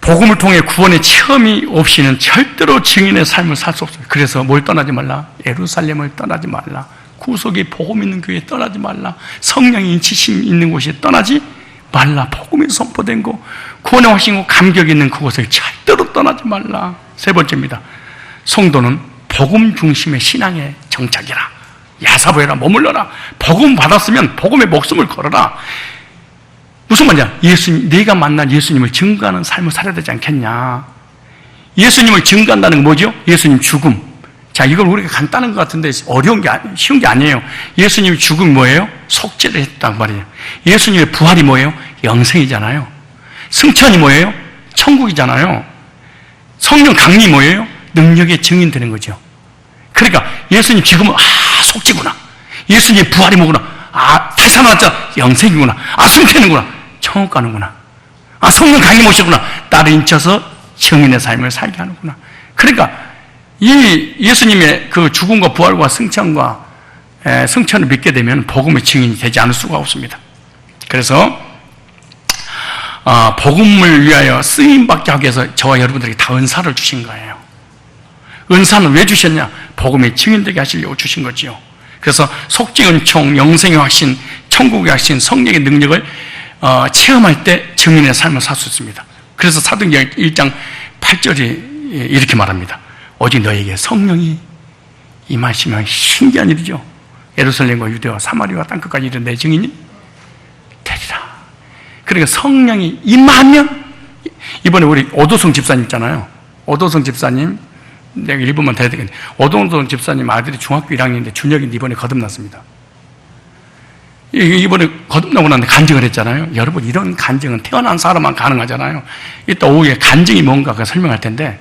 복음을 통해 구원의 체험이 없이는 절대로 증인의 삶을 살 수 없어요. 그래서 뭘 떠나지 말라? 예루살렘을 떠나지 말라. 구속의 복음 있는 교회에 떠나지 말라. 성령의 인치심 있는 곳에 떠나지 말라. 복음이 선포된 곳, 구원의 확신 곳, 감격 있는 그곳을 절대로 떠나지 말라. 세 번째입니다. 성도는 복음 중심의 신앙의 정착이라. 야사보해라, 머물러라. 복음 받았으면 복음의 목숨을 걸어라. 무슨 말이야? 네가 만난 예수님을 증거하는 삶을 살아야 되지 않겠냐? 예수님을 증거한다는 건 뭐죠? 예수님 죽음. 자, 이걸 우리가 간단한 것 같은데 쉬운 게 아니에요. 예수님의 죽음이 뭐예요? 속죄를 했단 말이에요. 예수님의 부활이 뭐예요? 영생이잖아요. 승천이 뭐예요? 천국이잖아요. 성령 강림이 뭐예요? 능력의 증인 되는 거죠. 그러니까 예수님 지금은 속죄구나. 예수님의 부활이 뭐구나. 다 잘 살아났잖아. 영생이구나. 아, 승태는구나. 천국 가는구나. 아, 성령 강림 오셨구나. 나를 인쳐서 증인의 삶을 살게 하는구나. 그러니까 이 예수님의 그 죽음과 부활과 승천과 승천을 믿게 되면 복음의 증인이 되지 않을 수가 없습니다. 그래서 복음을 위하여 쓰임받게 하기 위해서 저와 여러분들에게 다 은사를 주신 거예요. 은사는 왜 주셨냐? 복음의 증인되게 하시려고 주신 거지요. 그래서 속죄 은총, 영생의 확신, 천국의 확신, 성령의 능력을 체험할 때 증인의 삶을 살 수 있습니다. 그래서 사도행전 1장 8절이 이렇게 말합니다. 오직 너에게 성령이 임하시면 신기한 일이죠. 예루살렘과 유대와 사마리아와 땅끝까지 이른 내 증인이 되리라. 그러니까 성령이 임하면, 이번에 우리 오도성 집사님 있잖아요. 오도성 집사님, 내가 1분만 더 해야 되겠네. 오도성 집사님 아들이 중학교 1학년인데 준혁인데 이번에 거듭났습니다. 이번에 거듭나고 났는데 간증을 했잖아요. 여러분, 이런 간증은 태어난 사람만 가능하잖아요. 이따 오후에 간증이 뭔가 설명할 텐데,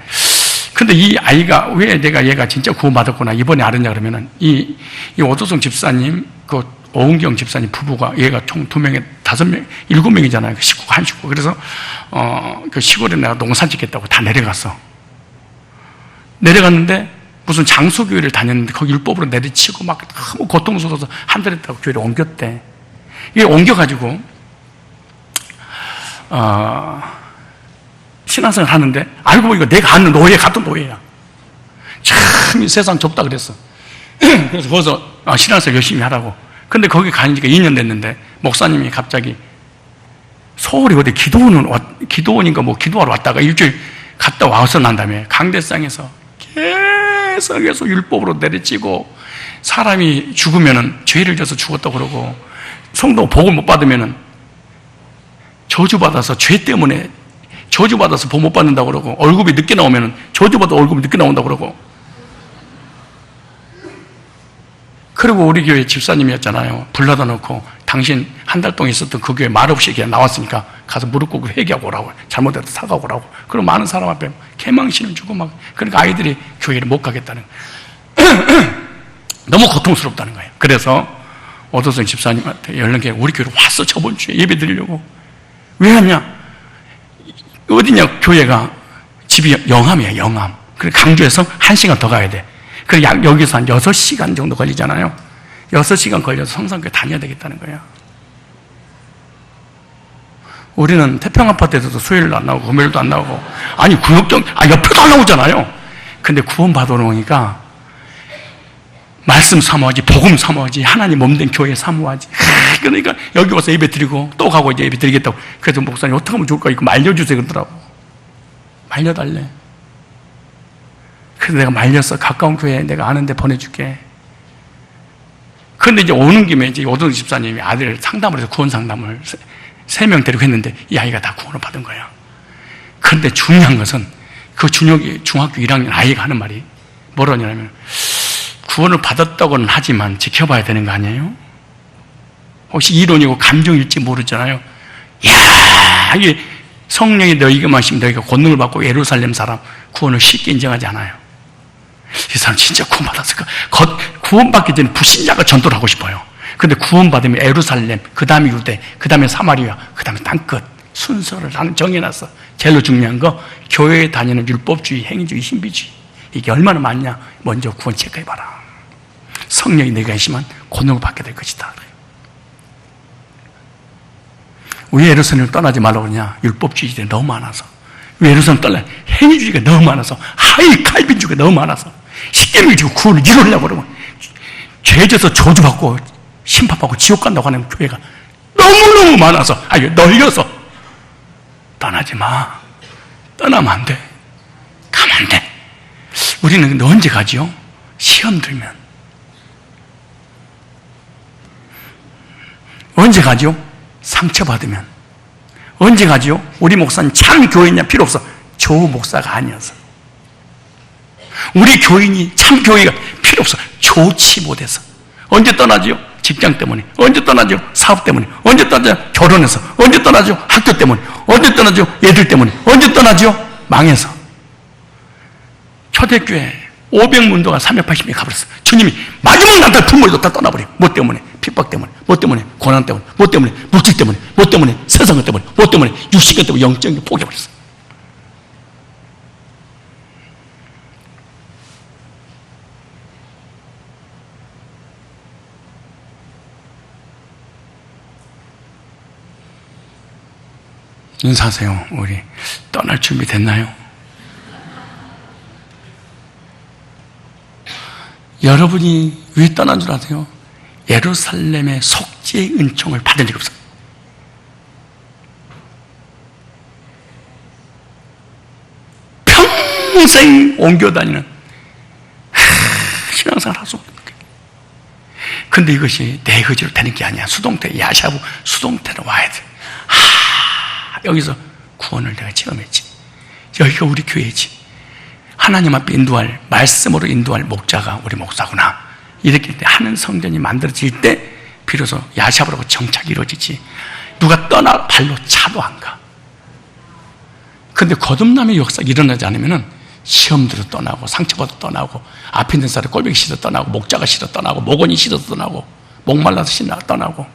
근데 이 아이가 왜 내가 얘가 진짜 구원받았구나 이번에 알았냐 그러면은 이 오도성 집사님, 그 오은경 집사님 부부가 얘가 총 2명에 5명, 7명이잖아요. 그 식구가 한 식구. 그래서 그 시골에 내가 농사 짓겠다고 다 내려갔어. 내려갔는데 무슨 장소교회를 다녔는데 거기 율법으로 내리치고 막 너무 고통스러워서 한 달 있다고 교회를 옮겼대. 이게 옮겨가지고 신앙생활 하는데 알고 보니까 내가 아는 노예 같은 노예야. 참 이 세상 좁다 그랬어. 그래서 거기서 신앙생활 열심히 하라고. 근데 거기 가니까 2년 됐는데 목사님이 갑자기 서울에 어디 기도원인가 뭐 기도하러 왔다가 일주일 갔다 와서 난 다음에 강대상에서 계속해서 율법으로 내리치고 사람이 죽으면은 죄를 져서 죽었다고 그러고 성도 복을 못 받으면은 저주받아서 죄 때문에 저주받아서 복 못 받는다고 그러고 월급이 늦게 나오면은 저주받아 월급이 늦게 나온다고 그러고. 그리고 우리 교회 집사님이었잖아요. 불러다 놓고 당신 한 달 동안 있었던 그 교회 말없이 그냥 나왔으니까 가서 무릎 꿇고 회개하고 오라고, 잘못해서 사과하고 오라고. 그리고 많은 사람 앞에 개망신을 주고 막, 그러니까 아이들이 교회를 못 가겠다는 너무 고통스럽다는 거예요. 그래서 오도성 집사님한테 연락해 우리 교회로 왔어. 저번 주에 예배 드리려고. 왜 왔냐? 어디냐? 교회가 집이 영암이야, 영암. 그래 강주에서 1시간 더 가야 돼. 그래 여기서 한 6시간 정도 걸리잖아요. 6시간 걸려서 성산교회 다녀야 되겠다는 거야. 우리는 태평아파트에서도 수요일도 안 나오고 금요일도 안 나오고, 아니 구역정 옆에도 안 나오잖아요. 근데 구원 받아놓으니까 말씀 사모하지, 복음 사모하지, 하나님 몸된 교회 사모하지. 그러니까 여기 와서 예배 드리고 또 가고 이제 예배 드리겠다고. 그래서 목사님 어떻게 하면 좋을까? 이거 말려주세요 그러더라고. 말려달래. 그래서 내가 말렸어. 가까운 교회에 내가 아는 데 보내줄게. 그런데 이제 오는 김에 이제 오도성 집사님이 아들 상담을 해서 구원 상담을 3명 데리고 했는데 이 아이가 다 구원을 받은 거야. 그런데 중요한 것은 그 준혁이 중학교 1학년 아이가 하는 말이 뭐라냐면, 구원을 받았다고는 하지만 지켜봐야 되는 거 아니에요? 혹시 이론이고 감정일지 모르잖아요. 이야, 이게 성령이 너희가 마시면 너희가 권능을 받고 예루살렘 사람 구원을 쉽게 인정하지 않아요. 이 사람 진짜 구원받았을까? 구원받기 전에 불신자가 전도를 하고 싶어요. 근데 구원받으면 예루살렘, 그 다음에 유대, 그 다음에 사마리아, 그 다음에 땅끝 순서를 나는 정해놨어. 제일 중요한 거 교회에 다니는 율법주의, 행위주의, 신비주의 이게 얼마나 많냐? 먼저 구원 체크해봐라. 성령이 내가 있으면 권능을 받게 될 것이다. 왜 예루살렘을 떠나지 말라고 그러냐? 율법주의들이 너무 많아서. 왜 예루살렘 떠나? 행위주의가 너무 많아서, 하이 칼빈주의가 너무 많아서 십계명을 지고 구원을 이루려고 그러면 죄져서 저주받고 심판받고 지옥 간다고 하는 교회가 너무너무 많아서, 널려서 떠나지 마. 떠나면 안 돼. 가면 안 돼. 우리는 근데 언제 가지요? 시험 들면. 언제 가지요? 상처받으면. 언제 가지요? 우리 목사님 참 교인이냐? 필요 없어. 조 목사가 아니어서. 우리 교인이 참 교회가 필요 없어. 좋지 못해서. 언제 떠나지요? 직장 때문에. 언제 떠나죠? 사업 때문에. 언제 떠나죠? 결혼해서. 언제 떠나죠? 학교 때문에. 언제 떠나죠? 애들 때문에. 언제 떠나죠? 망해서. 초대교회 500문도가 380명이 가버렸어. 주님이 마지막 날짜 부모도 다 떠나버려. 뭐 때문에? 핍박 때문에, 뭐 때문에? 고난 때문에, 뭐 때문에? 물질 때문에, 뭐 때문에? 세상 것 때문에, 뭐 때문에? 육신 것 때문에 영적인 게 포기해버렸어요. 인사하세요. 우리 떠날 준비 됐나요? 여러분이 왜 떠난 줄 아세요? 예루살렘의 속죄의 은총을 받은 적이 없어요. 평생 옮겨 다니는 신앙생활 할 수 없는 거예요. 근데 이것이 내 의지로 되는 게 아니야. 수동태, 야샤부 수동태로 와야 돼. 여기서 구원을 내가 체험했지. 여기가 우리 교회지. 하나님 앞에 인도할, 말씀으로 인도할 목자가 우리 목사구나. 이렇게 하는 성전이 만들어질 때 비로소 야샤브라고 정착이 이루어지지. 누가 떠나 발로 차도 안 가. 근데 거듭남의 역사가 일어나지 않으면은 시험들어 떠나고 상처받아 떠나고 앞에 있는 사람 꼴보기 싫어 떠나고 목자가 싫어 떠나고 목원이 싫어 떠나고 목말라서 싫어 떠나고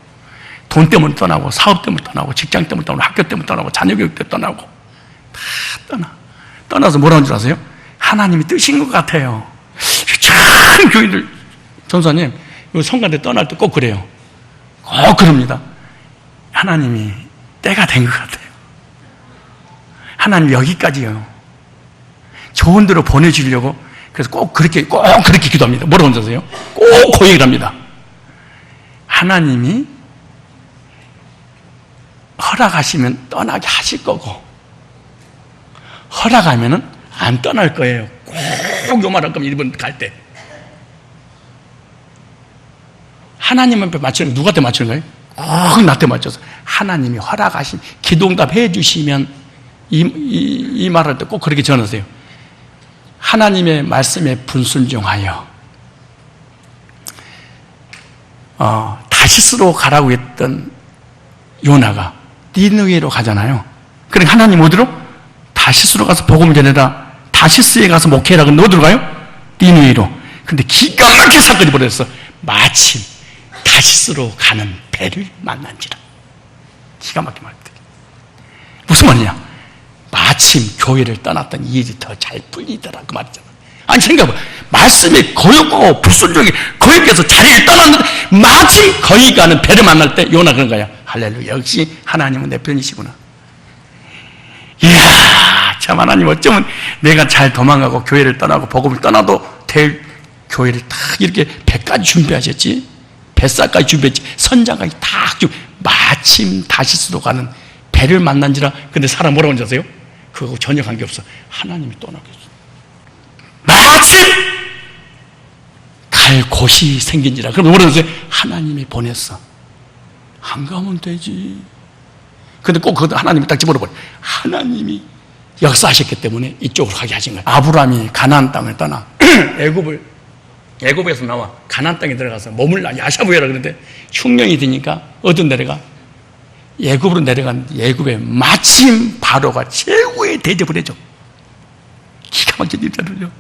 돈 때문에 떠나고 사업 때문에 떠나고 직장 때문에 떠나고 학교 때문에 떠나고 자녀 교육 때문에 떠나고 다 떠나서 뭐라는 줄 아세요? 하나님이 뜨신 것 같아요. 참 교인들 전사님 성가대 떠날 때 꼭 그래요. 꼭 그럽니다. 하나님이 때가 된 것 같아요. 하나님 여기까지요. 좋은 데로 보내주려고 그래서 꼭 그렇게 기도합니다. 뭐라고 하세요? 꼭 그 얘기를 합니다. 하나님이 허락하시면 떠나게 하실 거고 허락하면은 안 떠날 거예요. 꼭 요 말할 거면 이번 갈 때 하나님 앞에 맞추는 거 누구한테 맞추는 거예요? 꼭 나한테 맞춰서 하나님이 허락하신 기도응답 해주시면 이 말할 때 꼭 그렇게 전하세요. 하나님의 말씀에 분순종하여 다시스로 가라고 했던 요나가 니느웨로 가잖아요. 그러니까 하나님 어디로? 다시스로 가서 복음을 전해라. 다시스에 가서 목회해라. 그럼 어디로 가요? 니느웨로. 근데 기가 막힌 사건이 벌어졌어. 마침 다시스로 가는 배를 만난지라. 기가 막힌 말이다. 무슨 말이냐? 마침 교회를 떠났던 이 일이 더 잘 풀리더라 그 말이잖아. 아니 생각해봐. 말씀에 거역하고 불순종이 거역해서 자리를 떠났는데 마침 거기 가는 배를 만날 때 요나 그런 거야. 할렐루야. 역시 하나님은 내 편이시구나. 이야 참 하나님 어쩌면 내가 잘 도망가고 교회를 떠나고 복음을 떠나도 될 교회를 딱 이렇게 배까지 준비하셨지. 뱃살까지 준비했지. 선장까지 딱 마침 다시스로 가는 배를 만난지라. 근데 사람 뭐라고 하는지 아세요? 그거하고 전혀 관계없어. 하나님이 떠나겠어. 마침 갈 곳이 생긴지라. 그럼 뭐라고 하세요? 하나님이 보냈어. 안 가면 되지. 근데 꼭 그것도 하나님이 딱 집어넣어버려. 하나님이 역사하셨기 때문에 이쪽으로 가게 하신 거야. 아브라함이 가나안 땅을 떠나 애굽에서 나와 가나안 땅에 들어가서 머물라 야샤부야라 그러는데 흉년이 되니까 어디 내려가? 애굽으로 내려간 애굽에 마침 바로가 최고의 대접을 해줘. 기가 막힌 일자를요.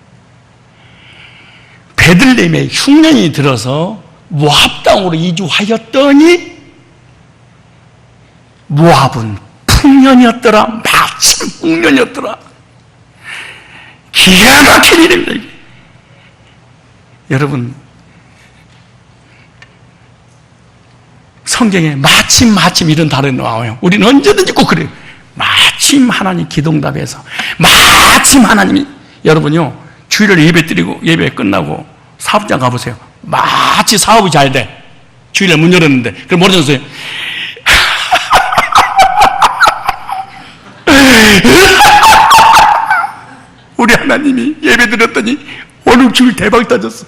베들레헴에 흉년이 들어서 모압 땅으로 이주하였더니 모압은 풍년이었더라. 마침 풍년이었더라. 기가 막힌 일입니다. 이게. 여러분 성경에 마침 이런 단어가 나와요. 우리는 언제든지 꼭 그래요. 마침 하나님 기도응답해서 마침 하나님이 여러분요 주일을 예배 드리고 예배 끝나고 사업장 가보세요. 마치 사업이 잘 돼. 주일날 문 열었는데 그럼 뭐라고 하세요? 우리 하나님이 예배 드렸더니 오늘 주일 대박 터졌어.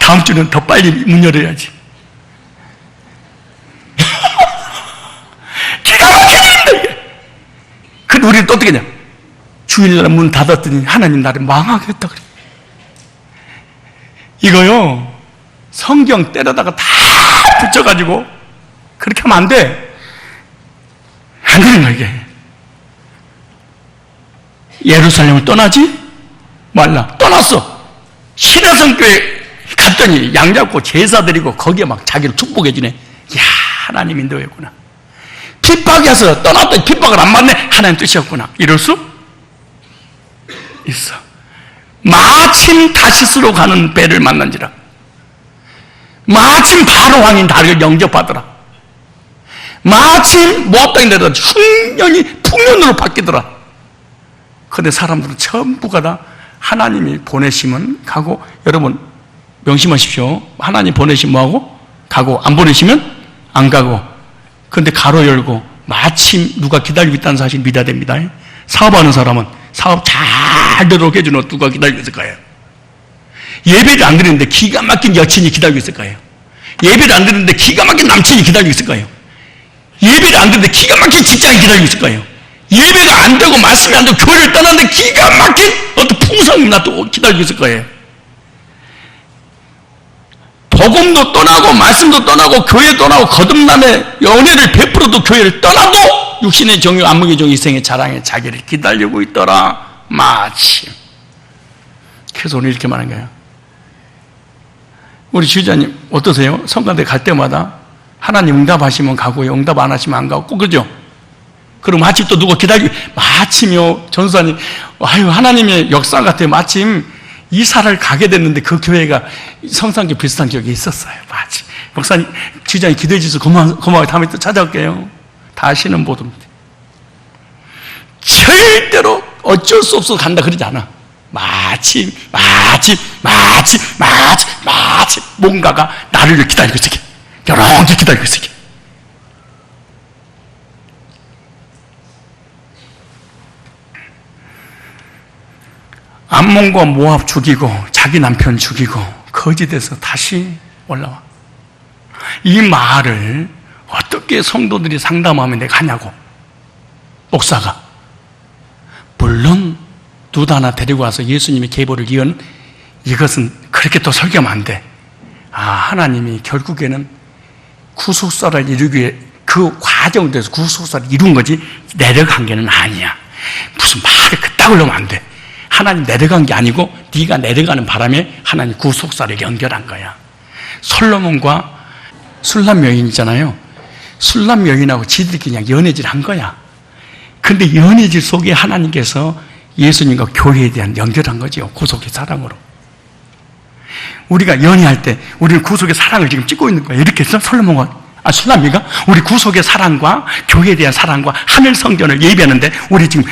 다음 주는 더 빨리 문 열어야지. 기가 막히다 이게. 근데 우리는 또 어떻게 하냐? 주일날 문 닫았더니 하나님 나를 망하겠다 그래. 이거요 성경 때려다가 다 붙여가지고 그렇게 하면 안 돼. 안 되는 거야 이게. 예루살렘을 떠나지 말라. 떠났어. 신화성교회 갔더니 양 잡고 제사 드리고 거기에 막 자기를 축복해 주네. 이야, 하나님 인도였구나. 핍박해서 떠났더니 핍박을 안 받네. 하나님 뜻이었구나. 이럴 수 있어. 마침 다시스로 가는 배를 만난지라. 마침 바로 왕인 다리를 영접하더라. 마침 모압 땅에 내려다 흉년이 풍년으로 바뀌더라. 그런데 사람들은 전부가 다 하나님이 보내시면 가고, 여러분 명심하십시오. 하나님 보내시면 뭐하고? 가고, 안 보내시면 안 가고. 그런데 가로 열고 마침 누가 기다리고 있다는 사실 믿어야 됩니다. 사업하는 사람은 사업 잘 되도록 해주는 누가 기다리고 있을 거예요. 예배를 안 드리는데 기가 막힌 여친이 기다리고 있을 거예요. 예배를 안 드리는데 기가 막힌 남친이 기다리고 있을 거예요. 예배를 안 드리는데 기가 막힌 직장이 기다리고 있을 거예요. 예배가 안 되고 말씀이 안 되고 교회를 떠났는데 기가 막힌 어떤 풍성이 나도 기다리고 있을 거예요. 복음도 떠나고 말씀도 떠나고 교회 떠나고 거듭남의 연애를 베풀어도 교회를 떠나도 육신의 정욕 안목의 정 이생의 자랑에 자기를 기다리고 있더라. 마침. 그래서 오늘 이렇게 말한 거예요. 우리 지휘자님 어떠세요? 성가대 갈 때마다 하나님 응답하시면 가고요, 응답 안 하시면 안 가고, 그죠? 그럼 마침 또 누가 기다리고, 마침요, 전수사님, 아유, 하나님의 역사 같아요. 마침 이사를 가게 됐는데 그 교회가 성산교 비슷한 기억이 있었어요. 마침. 목사님, 지휘자님 기도해 주셔서 고마워요. 다음에 또 찾아올게요. 다시는 못 옵니다. 절대로 어쩔 수 없어 간다 그러지 않아. 마침 뭔가가 나를 기다리고 있었게, 여러 개 기다리고 있었게. 암몬과 모압 죽이고 자기 남편 죽이고 거짓에서 다시 올라와. 이 말을 어떻게 성도들이 상담하면 내가 하냐고. 목사가 물론 누드 하나 데리고 와서 예수님의 계보를 이은, 이것은 그렇게 또 설교하면 안 돼. 아, 하나님이 결국에는 구속사를 이루기 위해 그 과정을 통해서 구속사를 이룬 거지 내려간 게는 아니야. 무슨 말을 그따구로 하면 안 돼. 하나님 내려간 게 아니고 네가 내려가는 바람에 하나님 구속사를 연결한 거야. 솔로몬과 술람 여인 있잖아요. 술람 여인하고 지들끼리 그냥 연애질 한 거야. 근데 연애질 속에 하나님께서 예수님과 교회에 대한 연결한 거죠. 구속의 사랑으로. 우리가 연애할 때 우리는 구속의 사랑을 지금 찍고 있는 거예요. 이렇게 해서 솔로몬과 술람이가 우리 구속의 사랑과 교회에 대한 사랑과 하늘 성전을 예비하는데 우리 지금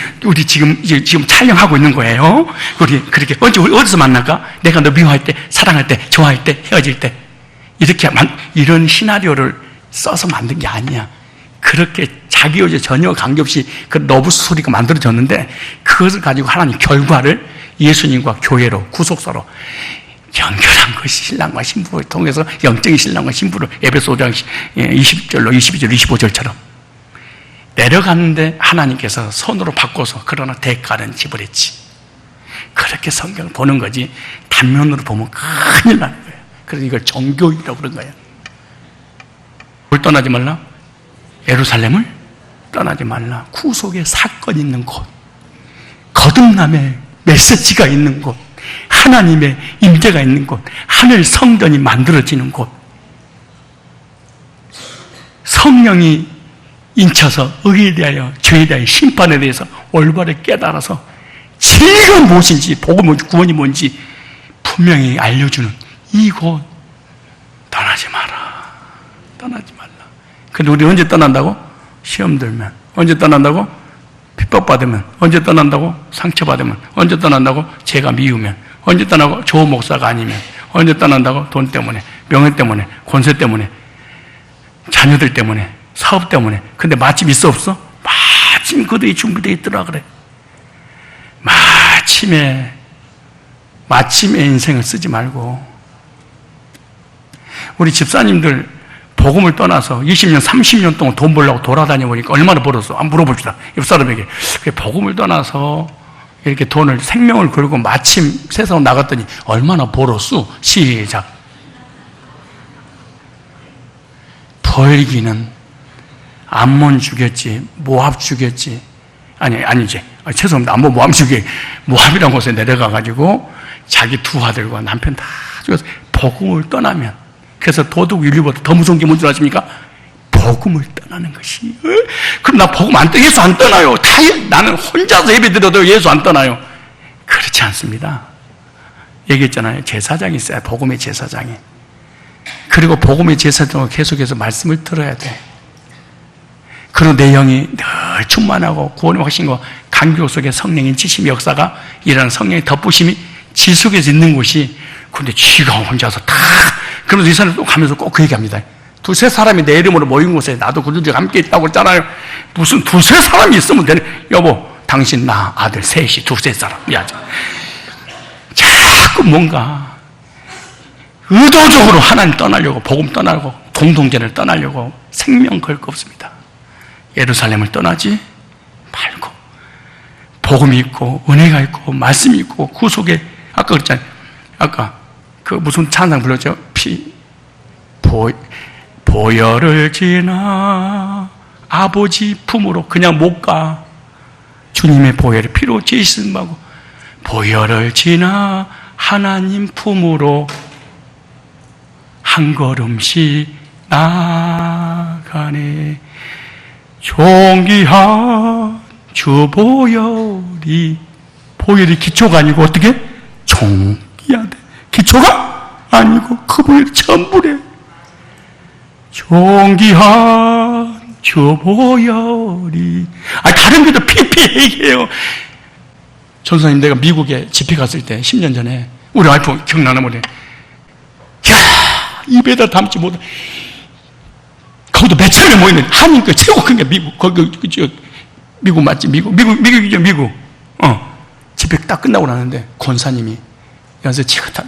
촬영하고 있는 거예요. 우리 그렇게 우리 어디서 만날까? 내가 너 미워할 때, 사랑할 때, 좋아할 때, 헤어질 때, 이렇게 이런 시나리오를 써서 만든 게 아니야. 그렇게 자기 의지에 전혀 관계없이 그 러브 스토리가 만들어졌는데 그것을 가지고 하나님 결과를 예수님과 교회로, 구속사로 연결한 것이 신랑과 신부를 통해서 영적인 신랑과 신부를 에베소 5장 20절로 22절 25절처럼 내려갔는데 하나님께서 손으로 바꿔서 그러나 대가는 지불했지. 그렇게 성경을 보는 거지 단면으로 보면 큰일 나는 거예요. 그래서 이걸 정교이라고 그런 거예요. 뭘 떠나지 말라? 예루살렘을 떠나지 말라. 구속의 사건이 있는 곳, 거듭남의 메시지가 있는 곳, 하나님의 임재가 있는 곳, 하늘 성전이 만들어지는 곳, 성령이 인쳐서 의에 대하여 죄에 대하여 심판에 대해서 올바르게 깨달아서 진리가 무엇인지, 복음의 구원이 뭔지 분명히 알려주는 이곳 떠나지 마라. 떠나지 말라. 근데 우리 언제 떠난다고? 시험 들면. 언제 떠난다고? 핍박받으면. 언제 떠난다고? 상처받으면. 언제 떠난다고? 죄가 미우면. 언제 떠나고? 좋은 목사가 아니면. 언제 떠난다고? 돈 때문에, 명예 때문에, 권세 때문에, 자녀들 때문에, 사업 때문에. 근데 마침 있어 없어? 마침 그들이 준비되어 있더라 그래. 마침에 인생을 쓰지 말고. 우리 집사님들 복음을 떠나서 20년, 30년 동안 돈 벌려고 돌아다녀 보니까 얼마나 벌었어? 한번 물어봅시다. 옆 사람에게. 복음을 떠나서 이렇게 돈을, 생명을 걸고 마침 세상으로 나갔더니 얼마나 벌었어? 시작. 벌기는 암몬 죽였지, 모압 죽였지. 아니지. 죄송합니다. 암몬, 모압 죽여. 모압이라는 곳에 내려가가지고 자기 두 아들과 남편 다 죽였어. 복음을 떠나면, 그래서 도덕 윤리보다 더 무서운 게 뭔지 아십니까? 복음을 떠나는 것이. 그럼 나 복음 안 떠, 예수 안 떠나요. 나는 혼자서 예배 드려도 예수 안 떠나요. 그렇지 않습니다. 얘기했잖아요. 제사장이 있어요. 복음의 제사장이. 그리고 복음의 제사장은 계속해서 말씀을 들어야 돼. 그리고 내 영이 늘 충만하고 구원의 확신과 간교 속에 성령의 지심의 역사가 일어나는 성령의 덧부심이 지속해서 있는 곳이, 근데 지가 혼자서 다, 그러면서 이 사람이 또 가면서 꼭 그 얘기합니다. 두세 사람이 내 이름으로 모인 곳에 나도 그들과 함께 있다고 했잖아요. 무슨 두세 사람이 있으면 되네. 여보, 당신, 나, 아들, 셋이, 두세 사람. 야, 자꾸 뭔가 의도적으로 하나님 떠나려고, 복음 떠나려고, 공동체를 떠나려고 생명 걸 거 없습니다. 예루살렘을 떠나지 말고 복음이 있고 은혜가 있고 말씀이 있고 구속에, 아까 그랬잖아요. 아까 그 무슨 찬양 불렀죠? 보혈을 지나 아버지 품으로 그냥 못 가. 주님의 보혈의 피로 지으심하고 보혈을 지나 하나님 품으로 한 걸음씩 나가네. 존귀한 주 보혈이, 보혈이 기초가 아니고 어떻게? 존귀하대. 기초가 아니고 그 보혈이 전부래. 존귀한 주 보혈이. 다른 데도 피피 얘기해요. 전사님, 내가 미국에 집회 갔을 때 10년 전에 우리 와이프 기억나나 모르네. 야, 입에다 담지 못해. 거기도 몇천 명 모이는 한인교 최고 큰 게 미국, 거기, 미국 맞지? 미국이죠, 미국. 집회 딱 끝나고 나는데, 권사님이, 연세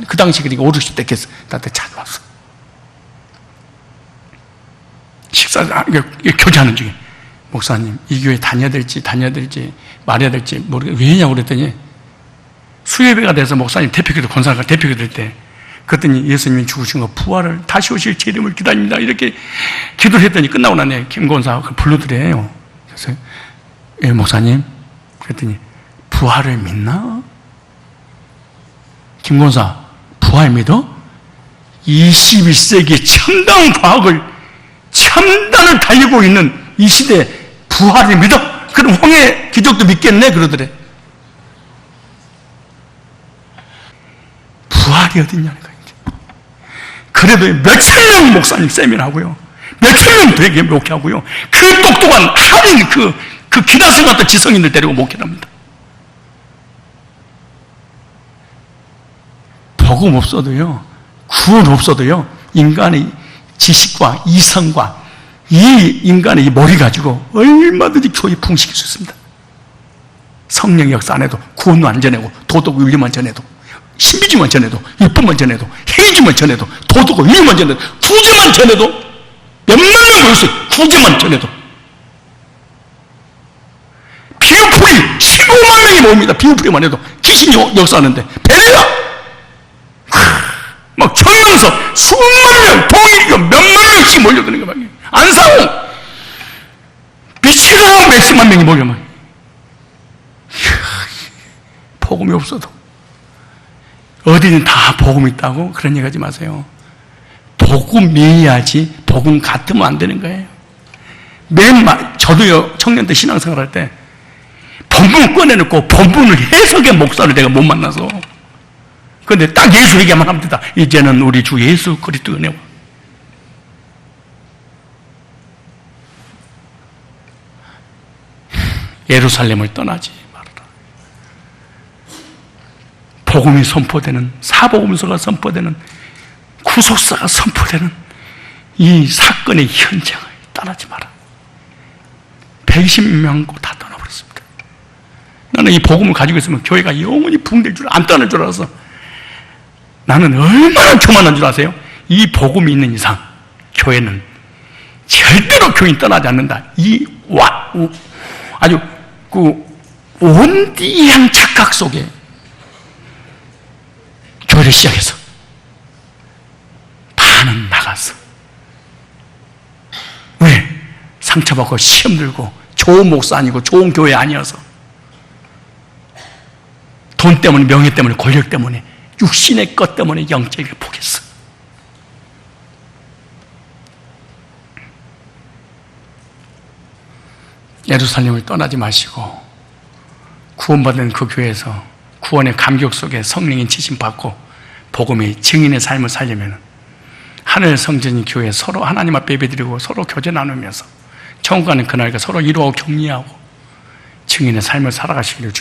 그 당시 그러니까 5, 60대 겠어. 나한테 찾아왔어. 교제하는 중에. 목사님, 이 교회 다녀야 될지 말해야 될지 모르겠어요. 왜냐고 그랬더니, 수예배가 돼서 목사님 대표기도, 권사가 대표기도 될 때, 그랬더니 예수님이 죽으신 거, 부활을 다시 오실 제 이름을 기다립니다. 이렇게 기도를 했더니 끝나고 나네. 김권사가 그걸 불러드려요. 그래서, 예, 목사님. 그랬더니, 부활을 믿나? 김권사, 부활 믿어? 21세기 첨단 과학을, 첨단을 달리고 있는 이 시대에 부활을 믿어? 그럼 홍해 기적도 믿겠네? 그러더래. 부활이 어딨냐는 거예요. 그래도 몇천 명 목사님 세미나하고요. 몇천 명 되게 목회하고요. 그 똑똑한 한인 그 기다스 같은 지성인들 데리고 목회합니다. 복음 없어도요, 구원 없어도요, 인간의 지식과 이성과 이 인간의 이 머리 가지고 얼마든지 교회 풍식일 수 있습니다. 성령 역사 안 해도, 구원도 안 전해고, 도덕 윤리만 전해도, 신비주의만 전해도, 율법만 전해도, 행위주의만 전해도, 도덕과 윤리만 전해도, 구제만 전해도, 몇만 명 모였어요. 구제만 전해도. 비우풀이 15만 명이 모입니다. 비우풀이만 해도. 귀신이 역사하는데. 베레야! 막 청명석 수만 명, 동일교 몇만 명씩 몰려드는 거 말이에요. 안상홍! 미치도록 몇십만 명이 몰려 막. 복음이 없어도. 어디는 다 복음 있다고 그런 얘기 하지 마세요. 복음이어야지 복음 같으면 안 되는 거예요. 저도요, 청년 때 신앙생활 할 때 본문 꺼내놓고 본문을 해석의 목사를 내가 못 만나서. 그런데 딱 예수 얘기만 하면 된다. 이제는 우리 주 예수 그리스도 은혜와. 예루살렘을 떠나지 말아라. 복음이 선포되는, 사복음서가 선포되는, 구속사가 선포되는 이 사건의 현장을 떠나지 마라. 120명 다 떠나버렸습니다. 나는 이 복음을 가지고 있으면 교회가 영원히 붕될 줄, 안 떠날 줄 알았어. 나는 얼마나 교만한 줄 아세요? 이 복음이 있는 이상 교회는 절대로 교인 떠나지 않는다. 아주 온디한 착각 속에 교회를 시작해서 반은 나갔어. 왜? 상처받고 시험 들고 좋은 목사 아니고 좋은 교회 아니어서, 돈 때문에, 명예 때문에, 권력 때문에, 육신의 것 때문에 영적을 포기했어. 예루살렘을 떠나지 마시고 구원받은 그 교회에서 구원의 감격 속에 성령의 지심 받고 복음의 증인의 삶을 살려면 하늘 성전인 교회 서로 하나님 앞에 예배드리고 서로 교제 나누면서 천국 가는 그날과 서로 이루어 격리하고 증인의 삶을 살아가시기를